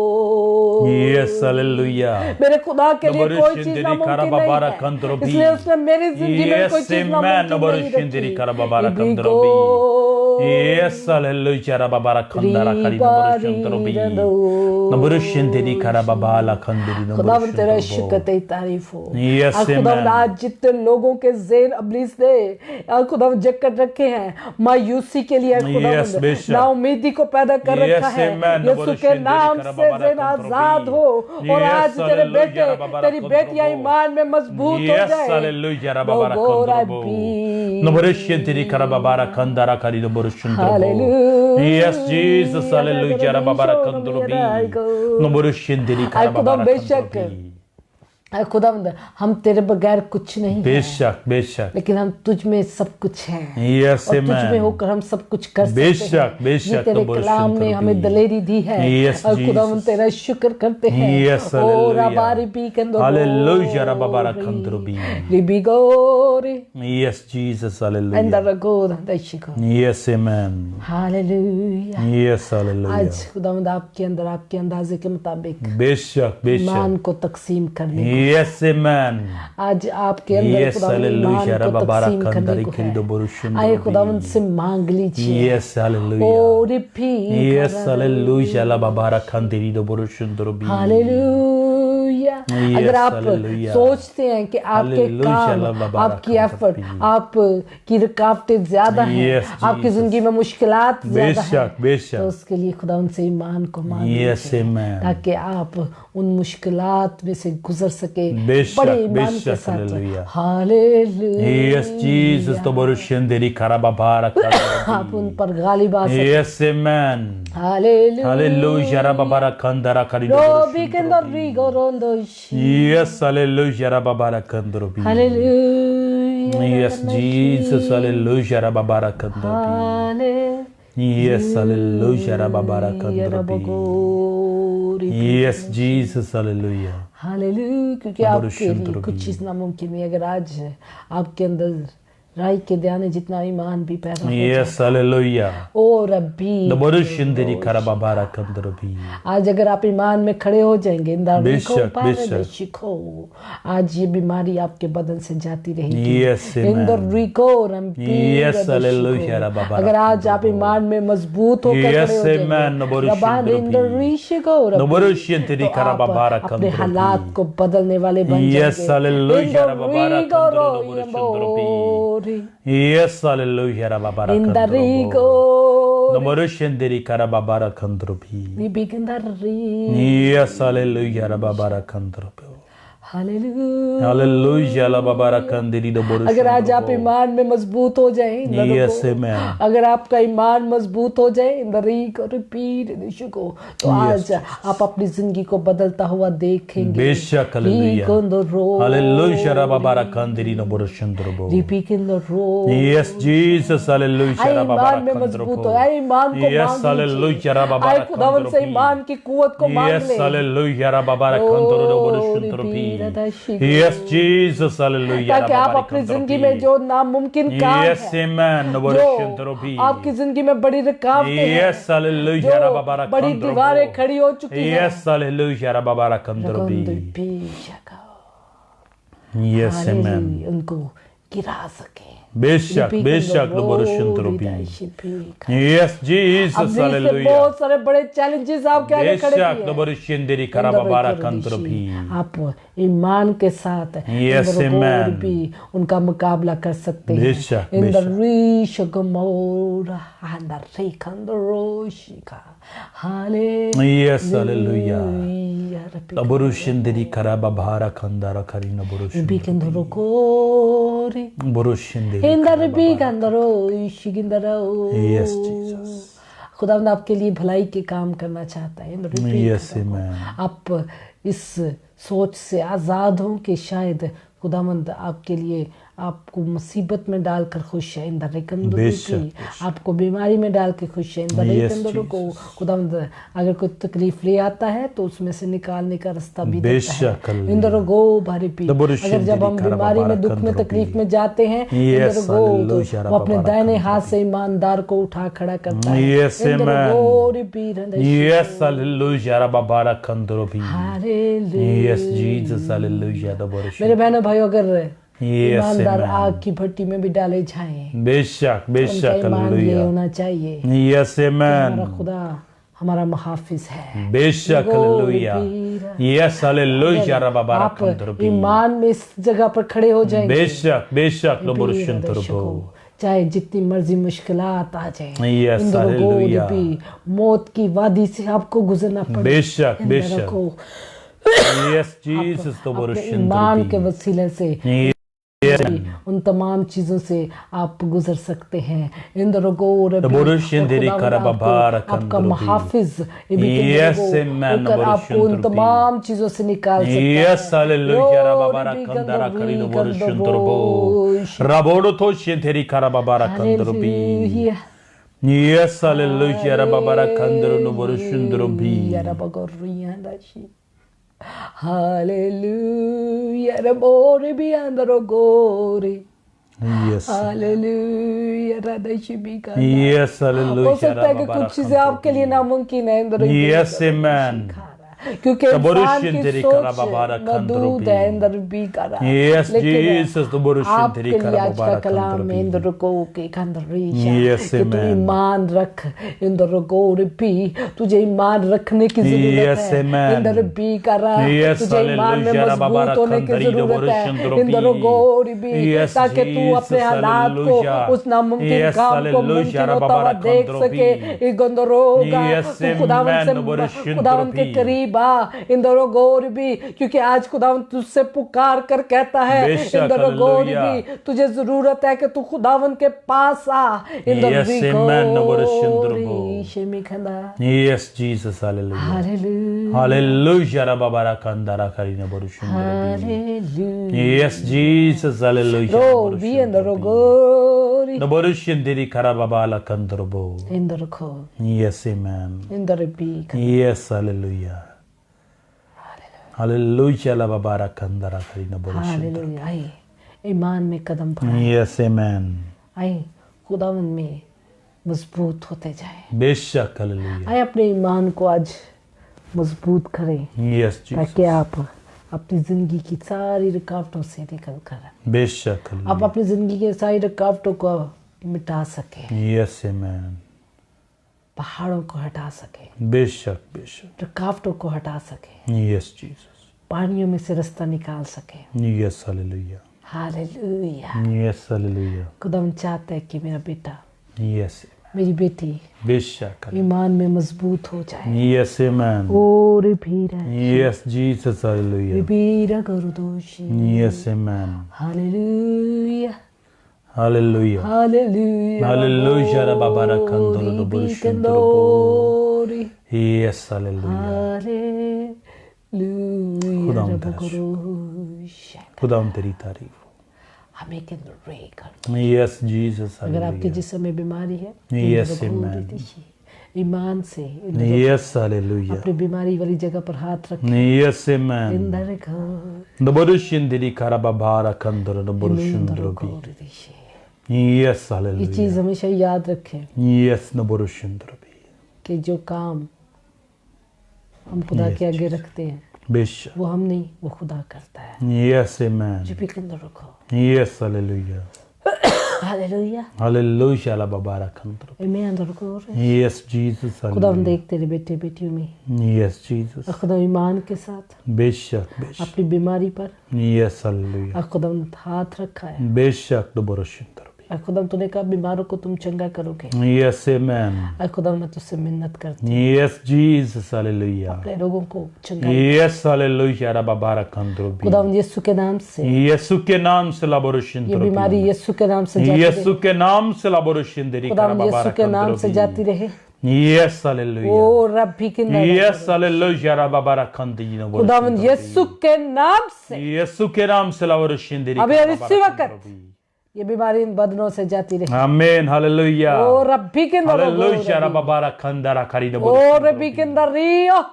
bi. Yes, hallelujah. मेरे खुदा के लिए कोई Naborushin. चीज Teri नामुमकिन karababara नहीं kandaro है, bi. इसलिए उसने मेरी जिंदगी में कोई Yes, चीज amen. नामुमकिन नहीं Naborushin. Teri रखी। karababara इबी kandaro को bi. Yes, hallelujah. Rababara kandara kari. Naborushin. Tropi. Naborushin. Teri karababala kandiri. खुदावन Naborushin. तेरा Tropo. शुक्र तेरी तारीफ हो। Yes, आज खुदावन amen. आज जितने लोगों के ज़ेन अबलीस ने खुदावन जकड़ रखे हैं मायूसी के लिए, Yes, खुदावन बेशक। ना उम्मीदी को पैदा कर Yes, रखा है। amen. यीशु के नाम से ज़ेन आजाद हो और Yes, आज तेरे hallelujah, बेटे रब्बा तेरी बारक बेटियां कंट्रोबो। ईमान में मजबूत हो Yes, जाए। hallelujah. Rababara Logora kandrobo. bi. Naborushin. Teri karababara kandara kari. Naborushin. Tropo. Hallelujah. Yes, Jesus. Hallelujah. Rababara kandrobi. Naborushin. Teri आज खुदा karababara बेशक kandrobi. खुदावंद हम तेरे बगैर कुछ नहीं है, बेशक, बेशक. लेकिन हम तुझ में सब कुछ है Yes, और तुझ में amen. होकर हम सब कुछ कर सकते बेशक, हैं। बेशक, ये तेरे तो कलाम ने बरकत हमें दी। दलेरी दी है Yes, और खुदावंद Jesus. तेरा शुक्र करते हैं। Yes, ओ hallelujah. रबारी पी कंदो Hallelujah. Rababara kandrobi. रिबी गोरी Yes, Jesus. Hallelujah. अंदर गोर दशिको। Yes, amen. Hallelujah. Yes, hallelujah. आज खुदावंद आपके अंदर आपके अंदाजे के मुताबिक बेशक, बेशक. ईमान को तकसीम करने को, Yes, amen. आज आपके अंदर Yes, खुदावंद ईमान hallelujah. को Rababara तकसीम करने kandari को kirido है। borushin आइए drobi. खुदावंद से मांग लीजिए। Yes, hallelujah. ओ repeat Yes, hallelujah. Rababara kandiri do borushin drobi. Hallelujah. Yes, अगर आप hallelujah. सोचते हैं कि आपके Hallelujah, काम, Rababara आपकी एफर्ट, kandari. आपकी रुकावटें ज्यादा हैं, Yes, आपकी Jesus. जिंदगी में मुश्किलात ज्यादा हैं, बेशक, बेशक. तो उसके लिए खुदा उनसे ईमान को मांग Yes, लीजिए amen. ताकि आप उन मुश्किलात में से गुजर सके बेशक, बड़े ईमान के बेशक, साथ। hallelujah. Hallelujah. Yes, Jesus. Do borushin diri karababara kandari. आप उन पर गालिब आ सकते। Yes, amen. Hallelujah. Hallelujah. Rababara kandara karido रोबी borushin के अंदर रिगो रोंदोशी। Yes, hallelujah. Rababara kandrobi. Hallelujah. Yes, Jesus. Hallelujah. Rababara kandrobi. Hallelujah. Yes, hallelujah. Rababara kandrobi. Yes, Jesus. Hallelujah. Hallelujah. क्योंकि number आपके लिए शुद्ध कुछ चीज नामुमकिन नहीं। अगर आज आपके अंदर राई के दाने जितना ईमान भी पैदा हो Yes, hallelujah. ओ रब्बी Naborushindiri karababara kandrobi. आज अगर आप ईमान में खड़े हो जाएंगे बेशक, बेशक। शिखो आज ये बीमारी आपके बदन से जाती रहेगी Yes, amen. Yes, hallelujah, rababara अगर आज आप ईमान में मजबूत होकर Yes, खड़े हो amen. जाएंगे Naborushindiri karababara अपने kandrobi. हालात को बदलने वाले बन Yes, जाएंगे hallelujah, rababara kandrobi. Yes, hallelujah, rababara kandrobi. Naborushindiri karababara kandrobi. Yes, hallelujah, rababara kandrobi. Hallelujah Hallelujah, rababara kandiri naborushindiri. अगर आज आप ईमान में मजबूत हो जाए Yes, amen. अगर आपका ईमान मजबूत हो जाए को तो आज आप अपनी जिंदगी को बदलता हुआ देखेंगे बेशक, hallelujah. Hallelujah, rababara kandiri naborushindiri. Yes, Jesus, hallelujah, rababara ईमान में मजबूत हो kandrobi. ईमान को Yes, मांग hallelujah, rababara आए खुदावन से kandrobi. ईमान की कुवत को मांग Yes, ले hallelujah, rababara kandiri naborushindiri. Yes, Jesus, hallelujah, ताकि आप rababara अपनी जिंदगी kandrobi. में जो नामुमकिन काम Yes, है amen, जो naborushindiri. आपकी जिंदगी में बड़ी रुकावटें हैं Yes, hallelujah, rababara जो बड़ी kandrobi. दीवारें खड़ी हो चुकी हैं Yes, hallelujah, rababara kandrobi. Yes, amen. उनको गिरा सके बेशक बेशक naborushindiri. Yes, Jesus, अब इससे hallelujah. बहुत सारे बड़े चैलेंजेस आपके आगे खड़े बेशक किए naborushindiri karababara kandrobi. आप ईमान के साथ Yes, इंद्र amen. गोर भी उनका मुकाबला कर सकते हैं बेशक, इंद्र बेशक। रीशगमोरा हांडरिकंदरोशिका Yes, hallelujah. Hallelujah naborushindiri karababara kandara kari naborushindiri. बिकंदरो कोरी Naborushindiri Indra karababara. बिकंदरो इशिगिंदरो Yes, Jesus. खुदावंद आपके लिए भलाई के काम करना चाहता है इंद्र Yes, amen. आप इस सोच से आज़ाद हों कि शायद खुदावंद आपके लिए आपको मुसीबत में डालकर खुश है इंदर आपको बीमारी में डाल के खुश है इंदर को खुदावंद अगर कोई तकलीफ ले आता है तो उसमें से निकालने का रास्ता भी देता है इंदर गो भारी पी अगर जब हम बीमारी में दुख में तकलीफ में जाते हैं इंदर गो तो वो अपने दाहिने हाथ से ईमानदार को उठा खड़ा करता है इंदर गो री P Yes, hallelujah, rababara kandrobi. Hallelujah Yes, Jesus, hallelujah, मेरे बहनों भाइयों अगर Yes, ईमानदार amen. आग की भट्टी में भी डाले जाएं बेशक बेशक उनका ईमान ये hallelujah. होना चाहिए Yes, हमारा amen. खुदा हमारा मुहाफिज है बेशक hallelujah. Yes, hallelujah, rababara आप kandrobi. ईमान में इस जगह पर खड़े हो जाएंगे बेशक बेशक naborushindiri. चाहे जितनी मर्जी मुश्किलात आ जाए Yes, hallelujah. भी मौत की वादी से आपको गुजरना पड़े बेशक इंदर बेशक. को Yes, Jesus, अपने ईमान के naborushindiri. वसीले से उन तमाम चीजों से आप गुजर सकते हैं इंद्र गोर naborushindiri karababara आपका kandrobi. मुहाफिज Yes, amen, आपको उन तमाम चीजों से निकाल सकता है Yes, hallelujah, rababara kandara kari naborushindiri. Rabodo to shinteri karababara kandrobi. Hallelujah Yes, hallelujah, rababara kandara naborushindiri. Hallelujah रबोरे भी अंदर गोरे Yes. हालेलुया राधा शिबी का Yes, हो hallelujah, सकता है कि rababara कुछ चीजें आपके लिए नामुमकिन है इंद्र Yes, amen. क्योंकि इंसान की naborushindiri सोच karababara मदूद kandrobi. है इंद्र भी करा Yes, Jesus, आपके naborushindiri लिए आज का karababara कलाम में kandrobi. इंद्र को के कंदर Yes, कि तू amen. ईमान रख इंद्र को भी तुझे ईमान रखने की जरूरत Yes, है amen. इंद्र भी करा Yes, तुझे ईमान में hallelujah, मजबूत होने की rababara जरूरत है kandari इंद्र को भी Yes, ताकि तू अपने Jesus, हालात को hallelujah. उस नामुमकिन Yes, काम को hallelujah, मुमकिन होता हुआ rababara देख kandari. सके गंदरोगा Yes, तू खुदावन amen, से naborushindiri. खुदावन के करीब आ इंद्र गोर भी क्योंकि आज खुदावन तुझसे पुकार कर कहता है बेशक, इंद्र गोर hallelujah. भी तुझे जरूरत है कि तू खुदावन के पास आ Indra Yes, amen, naborushindiri. Semi खंदा Yes, Jesus, hallelujah. Hallelujah Hallelujah, rababara kandara kari naborushindiri. Hallelujah Yes, Jesus, hallelujah. रो भी इंद्र गोरी naborushindiri karababala kandrobo. इंद्र खो Yes, amen. इंद्र भी Yes, hallelujah. Hallelujah, rababara kandara kari naborushindiri. Hallelujah आई ईमान में कदम बढ़ाएं। Yes, amen. आए खुदावंद में मजबूत होते जाएं। बेशक, हालेलुया। आए अपने ईमान को आज मजबूत करें Yes, Jesus. ताकि आप अपनी जिंदगी की सारी रुकावटों से निकल कर बेशक, आप हालेलुया। अपनी जिंदगी की सारी रुकावटों को मिटा सके, Yes, amen. पहाड़ों को हटा सके, बेशक, बेशक। रुकावटों को हटा सके, Yes, Jesus. पानियों में से रास्ता निकाल सके। Yes, hallelujah. Hallelujah. Yes, hallelujah. खुदावन चाहता है कि मेरा बेटा, Yes, मेरी बेटी बेशक। ईमान में मजबूत हो जाए। Yes, amen. ओ रे भीरा, Yes, Jesus, रे hallelujah. Bhira गुरुदोषी। Yes, amen. Hallelujah, Hallelujah. Hallelujah. Hallelujah, Rabba Rakandoro Glory be Borushundoro. glory. Yes, hallelujah. Hallelujah, खुदावंद रब तेरा गुरुशा। खुदावंद तेरी तारीफ हो। हमें के अंदर रे कर। Yes, Jesus, अगर आपके hallelujah. जिस्म में बीमारी है, Yes, इन रगों amen. दीजिए। ईमान से इन Yes, hallelujah. अपनी बीमारी वाली जगह पर हाथ रखें। Yes, amen. इंदर घर, Naborushindiri Karababara Kandoro Inder Naborushundrobi. घर दीजिए। Yes, ये hallelujah. चीज हमेशा याद रखें Yes, Naborushundrobi. कि जो काम हम खुदा के आगे रखते हैं बेशक। वो हम नहीं, वो खुदा करता है। Yes, amen. चुप्पी के अंदर रखो। Yes, hallelujah. Hallelujah, Hallelujah, Lababara Kandoro. मैं अंदर को Yes, Jesus, खुदा हम hallelujah. देख तेरे बेटे बेटियों में Yes, Jesus. और खुदा ईमान के साथ बेशक, बेशक। अपनी बीमारी पर Yes, hallelujah. और खुदा हाथ रखा है। बेशक, Naborushundrobi. और खुदा तूने कहा बीमारों को तुम चंगा करोगे। Yes, amen. और खुदा मैं तुझसे मिन्नत करती Yes, Jesus, hallelujah. अपने लोगों को चंगा। Yes, hallelujah, Rababara Kandrobi. खुदा यीशु के नाम से यीशु के नाम से ये Laborushundrobi. बीमारी यीशु के नाम से जाती रहे। यीशु के नाम से Laborushindiri खुदा यीशु Karababara के नाम से जाती Kandrobi. रहे। Yes, hallelujah. ओ रब्बी के नाम Yes, hallelujah, Rababara Kandrobi. खुदावन यीशु के नाम से यीशु के नाम से Laborushindiri अभी और इसी Karababara वक्त Kandrobi. ये बीमारी इन बदनों से जाती रहे। Amen, hallelujah. ओ रब्बी के अंदर Hallelujah, Rababara Kandara Karina ओ रब्बी के अंदर रियो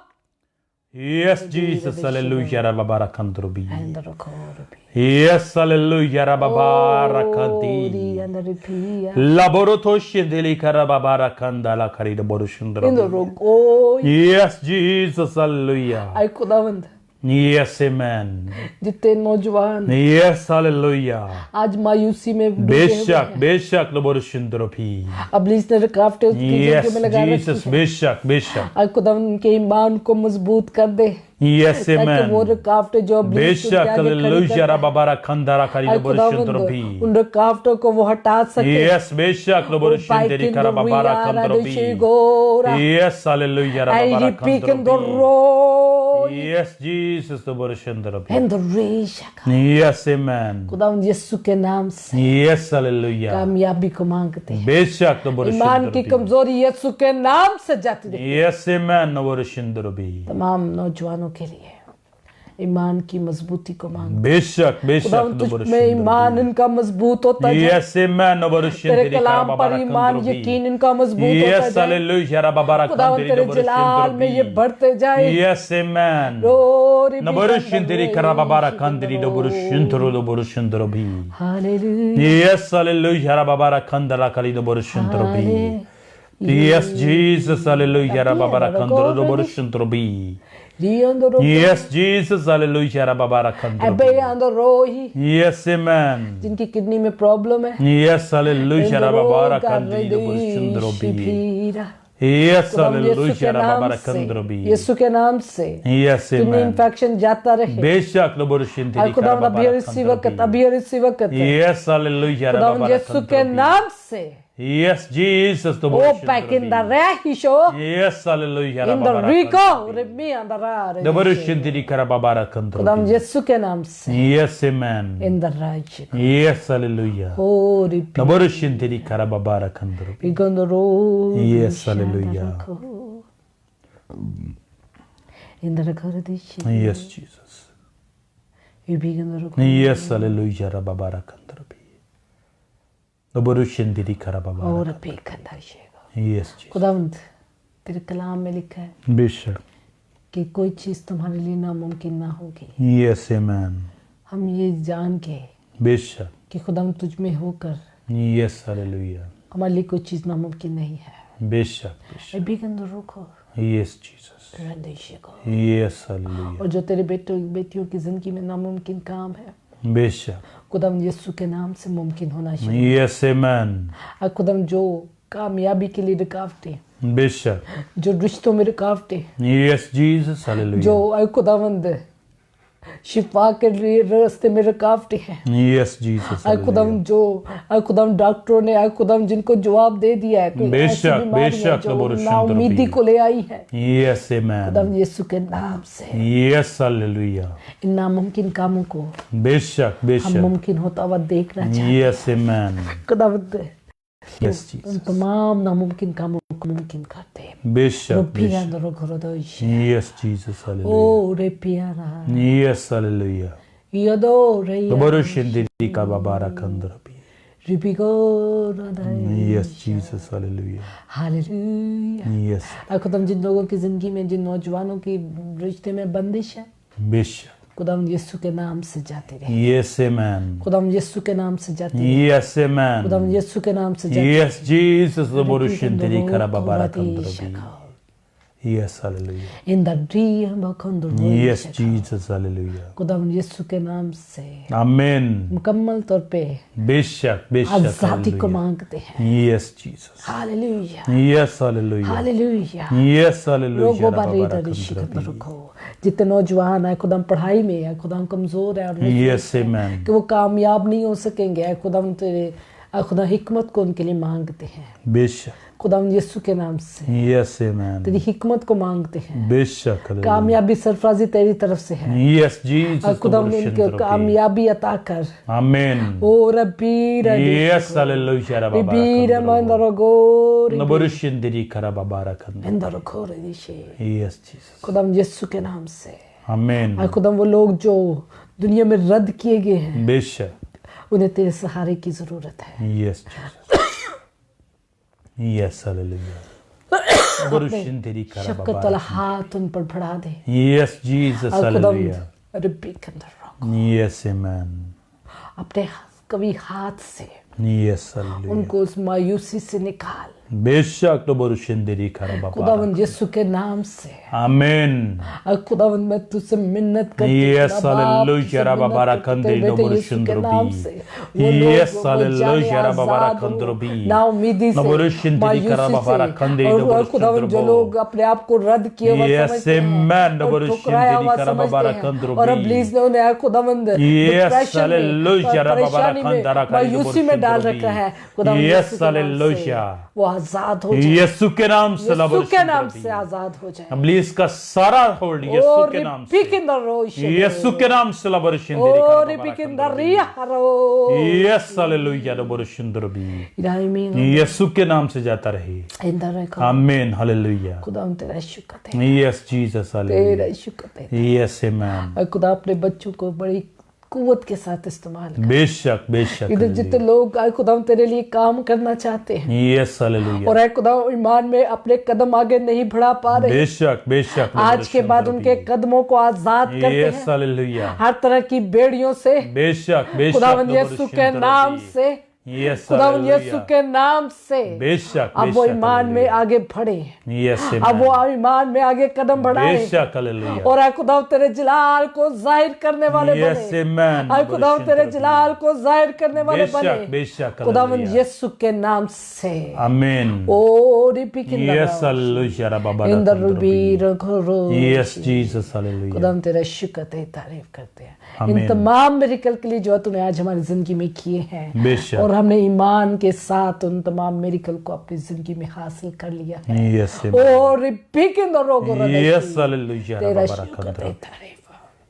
Yes, Jesus, hallelujah, Rababara Kandrobi. अंदर रखो रब्बी Yes, hallelujah, Rababara री Kandi. अंदर पिया Laborotoshindiri Karababara Kandala Karina Inder Borushundrobi. रखो। Yes, Jesus, hallelujah. आई खुदावंद Yes, amen. जितने नौजवान Yes, hallelujah. आज मायूसी में डूबे बेशक, हुए हैं। बेशक, Laborushundrobi. अब लीज ने रुकावटें उसकी Yes, जिंदगी में लगा रखी Jesus, है। बेशक, बेशक. आज खुदावंद उनके ईमान को मजबूत कर दे Yes, ताकि वो amen. रुकावटें जो अबलीस उनके बेशक, आगे खड़ी hallelujah, करता है, Rababara Kandara Karina आज खुदावंद Borushundrobi. उन रुकावटों को वो हटा सके। Yes, बेशक, Laborushindiri Karababara Kandrobi. Yes, hallelujah, Rababara Kandrobi. Yes, Jesus, Laborushundrobi. Yes, amen. खुदावंद यीशु के नाम से Yes, hallelujah. कामयाबी को मांगते हैं। बेशक, ईमान की Laborushundrobi. कमजोरी यीशु के नाम से जाती रही। Yes, amen, Laborushundrobi. तमाम नौजवानों के लिए ईमान की मजबूती को मांग। बेशक, बेशक, खुदावंद तुझ में ईमान इनका मजबूत होता है। Yes, amen, तेरे Laborushindiri कलाम पर Karababara ईमान Kandrobi. यकीन इनका मजबूत होता Yes, जाए। hallelujah, Rababara खुदावंद तेरे Kandiri जलाल में ये Borushundrobi. बढ़ते जाए। Yes, amen. Rory Naborushindiri Karababara Kandiri Borushundrobi. Hallelujah, Yes, hallelujah, Rababara Kandara Kali Borushundrobi. Yes, Jesus, hallelujah, Rababara Kandoro Borushundrobi. रियोंदरो Yes, Jesus, hallelujah, Rababara एबे Kandrobi. अंदर रोही Yes, amen. जिनकी किडनी में प्रॉब्लम है। Yes, hallelujah, इंदरो Rababara कर Kandiri दे Borushundrobi. शिफीरा। Yes, खुदावंद यीशु hallelujah, के नाम Rababara से Kandrobi. यीशु के नाम से Yes, किडनी amen. इन्फेक्शन जाता रहे। बेशक, और Borushindiri खुदावंद अभी और Karababara इसी वक्त Kandrobi. अभी और इसी वक्त Yes, hallelujah, खुदावंद Rababara यीशु के Kandrobi. नाम से Yes, Jesus, the oh back in the रहीशो Yes, hallelujah, in the Rababara रिको Kandrobi. रिमी अंदर The Borushindiri Karababara खुदावंद Kandrobi. यीशु के नाम से Yes, amen. In the right Yes, hallelujah. Oh The रिपी Borushindiri Karababara Kandrobi. इगंदरो Yes, hallelujah. इन द घर दिशे Yes, Jesus. इबिगंदरो Yes, hallelujah, Rababara Kandrobi. The Borushindiri Karababara. और पे खंदाशेगा। Yes, Jesus. खुदावंद तेरे कलाम में लिखा है बेशक. कि कोई चीज तुम्हारे लिए नामुमकिन ना होगी। Yes, amen. हम ये जान के बेशक, कि खुदावंद तुझ में होकर यस हालेलुया, हमारे लिए कोई चीज़ नामुमकिन नहीं है। बेशक, मैं भी गंद रुको यस जीसस, रंदेशे को, यस हालेलुया, और जो तेरे बेटियों की जिंदगी में नामुमकिन काम है, बेशक, खुदावंद यीशु के नाम से मुमकिन होना चाहिए। यस आमेन, और खुदावंद जो कामयाबी के लिए रुकावटें, बेशक, जो रिश्तों में रुकावटें, यस जीसस हालेलुया, जो खुदावंद शिफा के लिए रास्ते में रुकावटें हैं, यस जीसस आय खुदावंद जो आय खुदावंद डॉक्टरों ने आय खुदावंद जिनको जवाब दे दिया है, कोई ऐसी बेशक, बीमारी है बेशक, जो लबोरुश नाउमीदी शंतरबी। को ले आई है, यस आमेन, खुदावंद यीशु के नाम से यस हालेलुया, इन नामुमकिन कामों को बेशक, हम बेशक, मुमकिन होता हुआ देखना चाहते यस आमेन, हैं। खुदावंद यस उन जीसस, तमाम नामुमकिन कामों को मुमकिन करते हैं। बेशक, रब्बी बेशक, अंदर घोरदोश यस जीसस हालेलुया, ओ रे प्यारा यस हालेलुया, यदो रे लबोरुश शंतरी का बाबारा कंदरबी, रिपिको रदाई yes Jesus hallelujah, hallelujah. Yes, और खुदाम जिन लोगों की जिंदगी में, जिन नौजवानों की रिश्ते में बंदिश है, बेशक, खुदाम यीशु के नाम से जाते रहे, यस आमेन, खुदाम यीशु के नाम से जाते रहे, यस आमेन, खुदाम यीशु के नाम से जाते यस जीसस लबोरुश रहे। शंतरी का बाबारा कंदरबी, yes hallelujah, in the dream बखंदर यस जीसस हालेलुया, खुदाम यीशु के नाम से आमेन, मुकम्मल तौर पे बेशक, बेशक, आजादी को हालेलुया, मांगते हैं। Yes Jesus, hallelujah yes hallelujah, hallelujah. Yes hallelujah, लोगों पर बाबारा ऋषि के कंदरबी, रखो, जितने नौजवान है खुदाम पढ़ाई में है, खुदाम कमजोर है और यस आमेन, कि वो कामयाब नहीं हो सकेंगे, खुदाम तेरे खुदा हिकमत को उनके लिए मांगते हैं, बेशक, खुदाम यीशु के नाम से यस आमेन, तेरी हिकमत को मांगते हैं। बेशक, हालेलुया, कामयाबी सरफराजी तेरी तरफ से है, यस जीसस खुदाम लबोरुश इनको शंतरबी, कामयाबी अता कर। आमेन, ओ रब्बी यस हालेलुया, रब्बी बाबारा रमंदर गोर लबोरुश शंतरी का बाबारा कंदरबी, अंदर खोर दिशे, यस जीसस, खुदाम यीशु के नाम से। आमेन, और खुदाम वो लोग जो दुनिया में रद्द किए गए हैं, बेशक, उन्हें तेरे सहारे की जरूरत है। यस जीसस, यस हालेलुया, लबोरुश शंतरी का शफकत बाबारा, वाला हाथ उन पर बढ़ा दे, यस जीसस और खुदाम हालेलुया, रब्बी के अंदर रखो, यस आमेन, अपने कभी हाथ से यस हालेलुया, उनको उस मायूसी से निकाल, बेशक, लबोरुश शंतरी का बाबारा, खुदावंद यीशु के नाम से। आमेन, और खुदावंद मैं तुझसे मिन्नत करती हूँ, यस खुदा बाप, हालेलुया, तुझसे बाबारा मिन्नत करती हूँ, कंदे तेरे बेटे लबोरुश यीशु के नाम से शंतरबी, वो लोग यस वो जाने हालेलुया, बाबारा आजाद हो, कंदरबी, नाउमीदी से, लबोरुश शंतरी का मायूसी बाबारा से, कंदे और लबोरुश खुदावंद जो शंतरबी, लोग अपने आप को रद्द किए हुए यस समझते हैं आमेन, और लबोरुश ठुकराया शंतरी हुआ का समझते बाबारा हैं, कंदरबी, और इब्लीस ने उन्हें खुदावंद यस डिप्रेशन में, हालेलुया, बाबारा परेशानी में, कंदरा का मायूसी में डाल लबोरुश रखा है, शंतरबी, खुदावंद यस यीशु के नाम से हालेलुया, वो आजाद हो जाए, यीशु के नाम से यीशु लबोरुश के नाम शंतरबी, से आजाद हो जाए। इब्लीस का सारा होल्ड यीशु और के नाम रिपी से, के अंदर रोश, यीशु के नाम से लबोरुश शंतरी का और बाबारा रिपी के कंदरबी, अंदर रिया हरो, यस हालेलुया, लबोरुश शंतरबी, इलाही में यीशु के नाम से जाता रहे, अंदर रखो, आमीन, हालेलुया, खुदा हम तेरा शुक्र है, यस जीसस हालेलुया, तेरा शुक्र है। यस आमेन, और खुदा अपने बच्चों को बड़ी कुव्वत के साथ इस्तेमाल कर। बेशक, बेशक, इधर जितने लोग आए खुदा हम तेरे लिए काम करना चाहते हैं यस हालेलुया, और आए खुदा ईमान में अपने कदम आगे नहीं बढ़ा पा रहे, बेशक, बेशक, आज के बाद उनके कदमों को आजाद करते यस हैं हालेलुया, हर तरह की बेड़ियों से, बेशक, बेशक, खुदावंद यीशु के नाम से, यस खुदावंद यीशु हालेलुया, के नाम से बेशक, अब वो ईमान में आगे बढ़े, यस अब वो ईमान में आगे कदम बढ़ाए बेशक, हालेलुया, और आए खुदा तेरे जलाल को जाहिर करने वाले यस बने, आमेन, आए खुदा तेरे जलाल को जाहिर करने वाले बेशक, बने, बेशक, खुदावंद हालेलुया, यीशु के नाम से। आमीन, ओ रिपी के यस हालेलुया, बाबा इंदर रुबीर घोरो, यस जीसस हालेलुया, खुदा हम तेरा शुक्र है, तारीफ करते हैं आमीन। इन तमाम मिरेकल के लिए जो तूने आज हमारी जिंदगी में किए हैं, बेशक, और हमने ईमान के साथ उन तमाम मिरेकल को अपनी जिंदगी में हासिल कर लिया है। यस और रिपी के अंदर यस हालेलुया, तेरा बाबा शुक्र है, रखंद्र, तारीफ,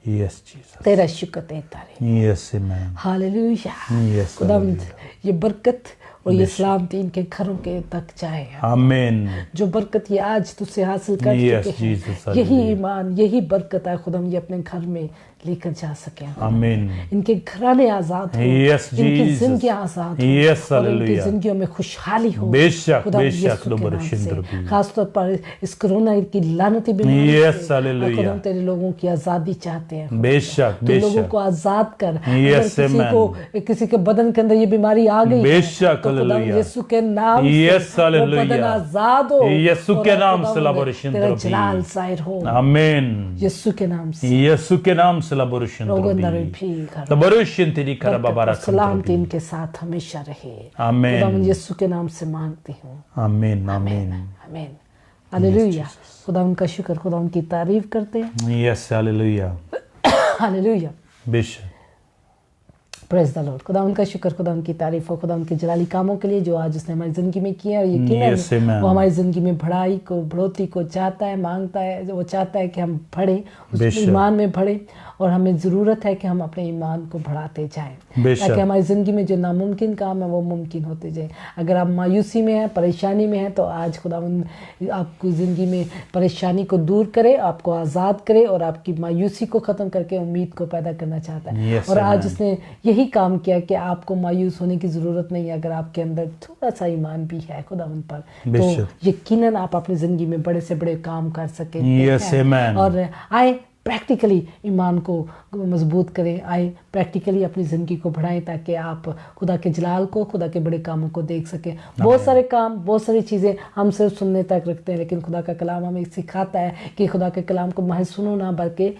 यस जीसस, तेरा शुक्र है, तारीफ, यस आमेन, हालेलुया। यस खुदावंद ये बरकत और ये सलामती इनके घरों के तक जाए। आमीन। जो बरकत ये आज तुझसे हासिल कर Yes, चुके हैं, Jesus, यही hallelujah. ईमान, यही बरकत है खुदा, ये अपने घर में लेकर जा सके। आमीन। इनके घराने आजाद हो, Yes, इनकी Jesus. जिंदगी आजाद हो, Yes, और इनकी hallelujah. जिंदगियों में खुशहाली हो। बेशक, खुदा बेशक, यीशु के दोबारा नाम से, शिंदर भी। खासतौर पर इस कोरोना की लानती बीमारी Yes, से, hallelujah. खुदा तेरे लोगों की आजादी चाहते हैं। बेशक, तो लोगों बेशक। को आजाद कर। Yes, अगर amen. किसी के बदन के अंदर ये बीमारी आ गई है, बेशक, तो खुदा hallelujah. यीशु के नाम Yes, से वो बदन hallelujah. आजाद हो। यीशु और के नाम खुदा से लाबोरेशन तेरा द्रबी। जलाल जाहिर हो, आमीन। यीशु के नाम से। यीशु के नाम से लाबोरेशन लोगों अंदर द्रबी। भी घर लाबोरेशन तेरी कर बाबा बरकत और सलामती द्रबी। इनके साथ हमेशा रहे। आमीन। खुदा यीशु के नाम से मांगती हूँ, आमीन, आमीन। आमीन। हालेलुया। खुदा उनका शुक्र, खुदा उनकी तारीफ करते हैं। Yes, hallelujah. हालेलुया। बेशक। Praise the Lord. खुदा उनका शुक्र, खुदा उनकी तारीफ हो, खुदा उनके जलाली कामों के लिए जो आज उसने हमारी ज़िंदगी में किया। और यकीनन Yes, amen. वो हमारी ज़िंदगी में बढ़ोतरी को चाहता है, मांगता है। वो चाहता है कि हम बढ़ें, उस बेशक। ईमान में बढ़ें, और हमें ज़रूरत है कि हम अपने ईमान को बढ़ाते जाएं, बेशक। ताकि हमारी ज़िंदगी में जो नामुमकिन काम है वो मुमकिन होते जाए। अगर आप मायूसी में हैं, परेशानी में हैं, तो आज खुदा आपकी ज़िंदगी में परेशानी को दूर करे, आपको आज़ाद करे, और आपकी मायूसी को ख़त्म करके उम्मीद को पैदा करना चाहता है। Yes, और आज amen. उसने यही काम किया कि आपको मायूस होने की ज़रूरत नहीं है। अगर आपके अंदर थोड़ा सा ईमान भी है खुदावंद पर, बेशक। तो यकीनन आप अपनी ज़िंदगी में बड़े से बड़े काम कर सकेंगे। Yes, amen. और आए प्रैक्टिकली ईमान को मजबूत करें, आए प्रैक्टिकली अपनी ज़िंदगी को बढ़ाएं, ताकि आप खुदा के जलाल को, खुदा के बड़े कामों को देख सकें। बहुत सारे काम, बहुत सारी चीज़ें हम सिर्फ सुनने तक रखते हैं, लेकिन खुदा का कलाम हमें सिखाता है कि खुदा के कलाम को महज सुनो ना, बल्कि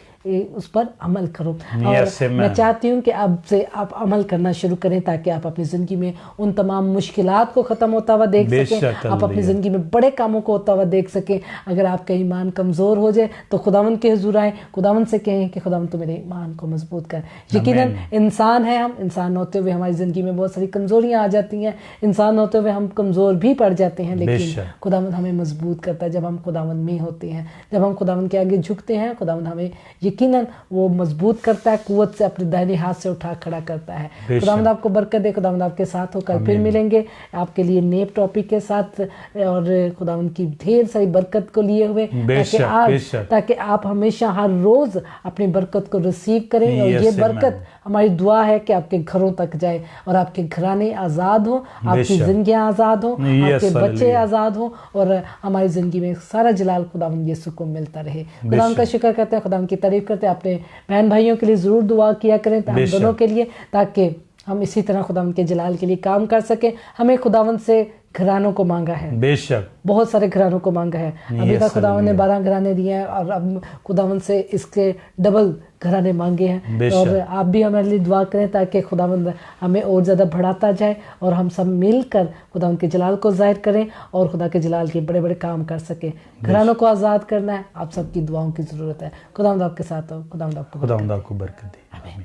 उस पर अमल करो। और मैं चाहती हूँ कि अब से आप अमल करना शुरू करें, ताकि आप अपनी ज़िंदगी में उन तमाम मुश्किलात को ख़त्म होता हुआ देख सकें, आप अपनी ज़िंदगी में बड़े कामों को होता हुआ देख सकें। अगर आपका ईमान कमज़ोर हो जाए तो खुदावंद के हुजूर आए, खुदावंद से कहें कि खुदावंद तो मेरे ईमान को मजबूत कर। यकीनन इंसान है, हम इंसान होते हुए हमारी ज़िंदगी में बहुत सारी कमज़ोरियाँ आ जाती हैं, इंसान होते हुए हम कमज़ोर भी पड़ जाते हैं, लेकिन खुदावंद हमें मजबूत करता है। जब हम खुदावंद में होते हैं, जब हम खुदावंद के आगे झुकते हैं, खुदावंद हमें यकीनन वो मजबूत करता है, कुव्वत से अपने दाहिने हाथ से उठा खड़ा करता है। खुदावंद आपको बरकत दे, खुदावंद आपके साथ हो। कल फिर मिलेंगे आपके लिए नए टॉपिक के साथ, और खुदावंद की ढेर सारी बरकत को लिए हुए, ताकि आप हमेशा हर रोज़ अपनी बरकत को रिसीव करें। और ये बरकत हमारी दुआ है कि आपके घरों तक जाए, और आपके घराने आज़ाद हो, आपकी ज़िंदगियाँ आज़ाद हो, आपके बच्चे आज़ाद हो, और हमारी ज़िंदगी में सारा जलाल खुदावंद यीशु को मिलता रहे। खुदावंद का शुक्र करते हैं, खुदावंद की तारीफ करते हैं। अपने बहन भाइयों के लिए ज़रूर दुआ किया करें, हम दोनों के लिए, ताकि हम इसी तरह खुदावंद के जलाल के लिए काम कर सकें। हमें खुदावंद से घरानों को मांगा है, बेशक बहुत सारे घरानों को मांगा है। अभी तक खुदावंद ने 12 घराने दिए हैं, और अब खुदावंद से इसके डबल घराने मांगे हैं। और आप भी हमारे लिए दुआ करें, ताकि खुदावंद हमें और ज़्यादा बढ़ाता जाए, और हम सब मिलकर खुदावंद के जलाल को जाहिर करें, और खुदा के जलाल के बड़े बड़े काम कर सकें। घरानों को आज़ाद करना है, आप सबकी दुआओं की ज़रूरत है। खुदावंद आपके साथ हो, खुदावंद आपको बरकत दे। आमीन।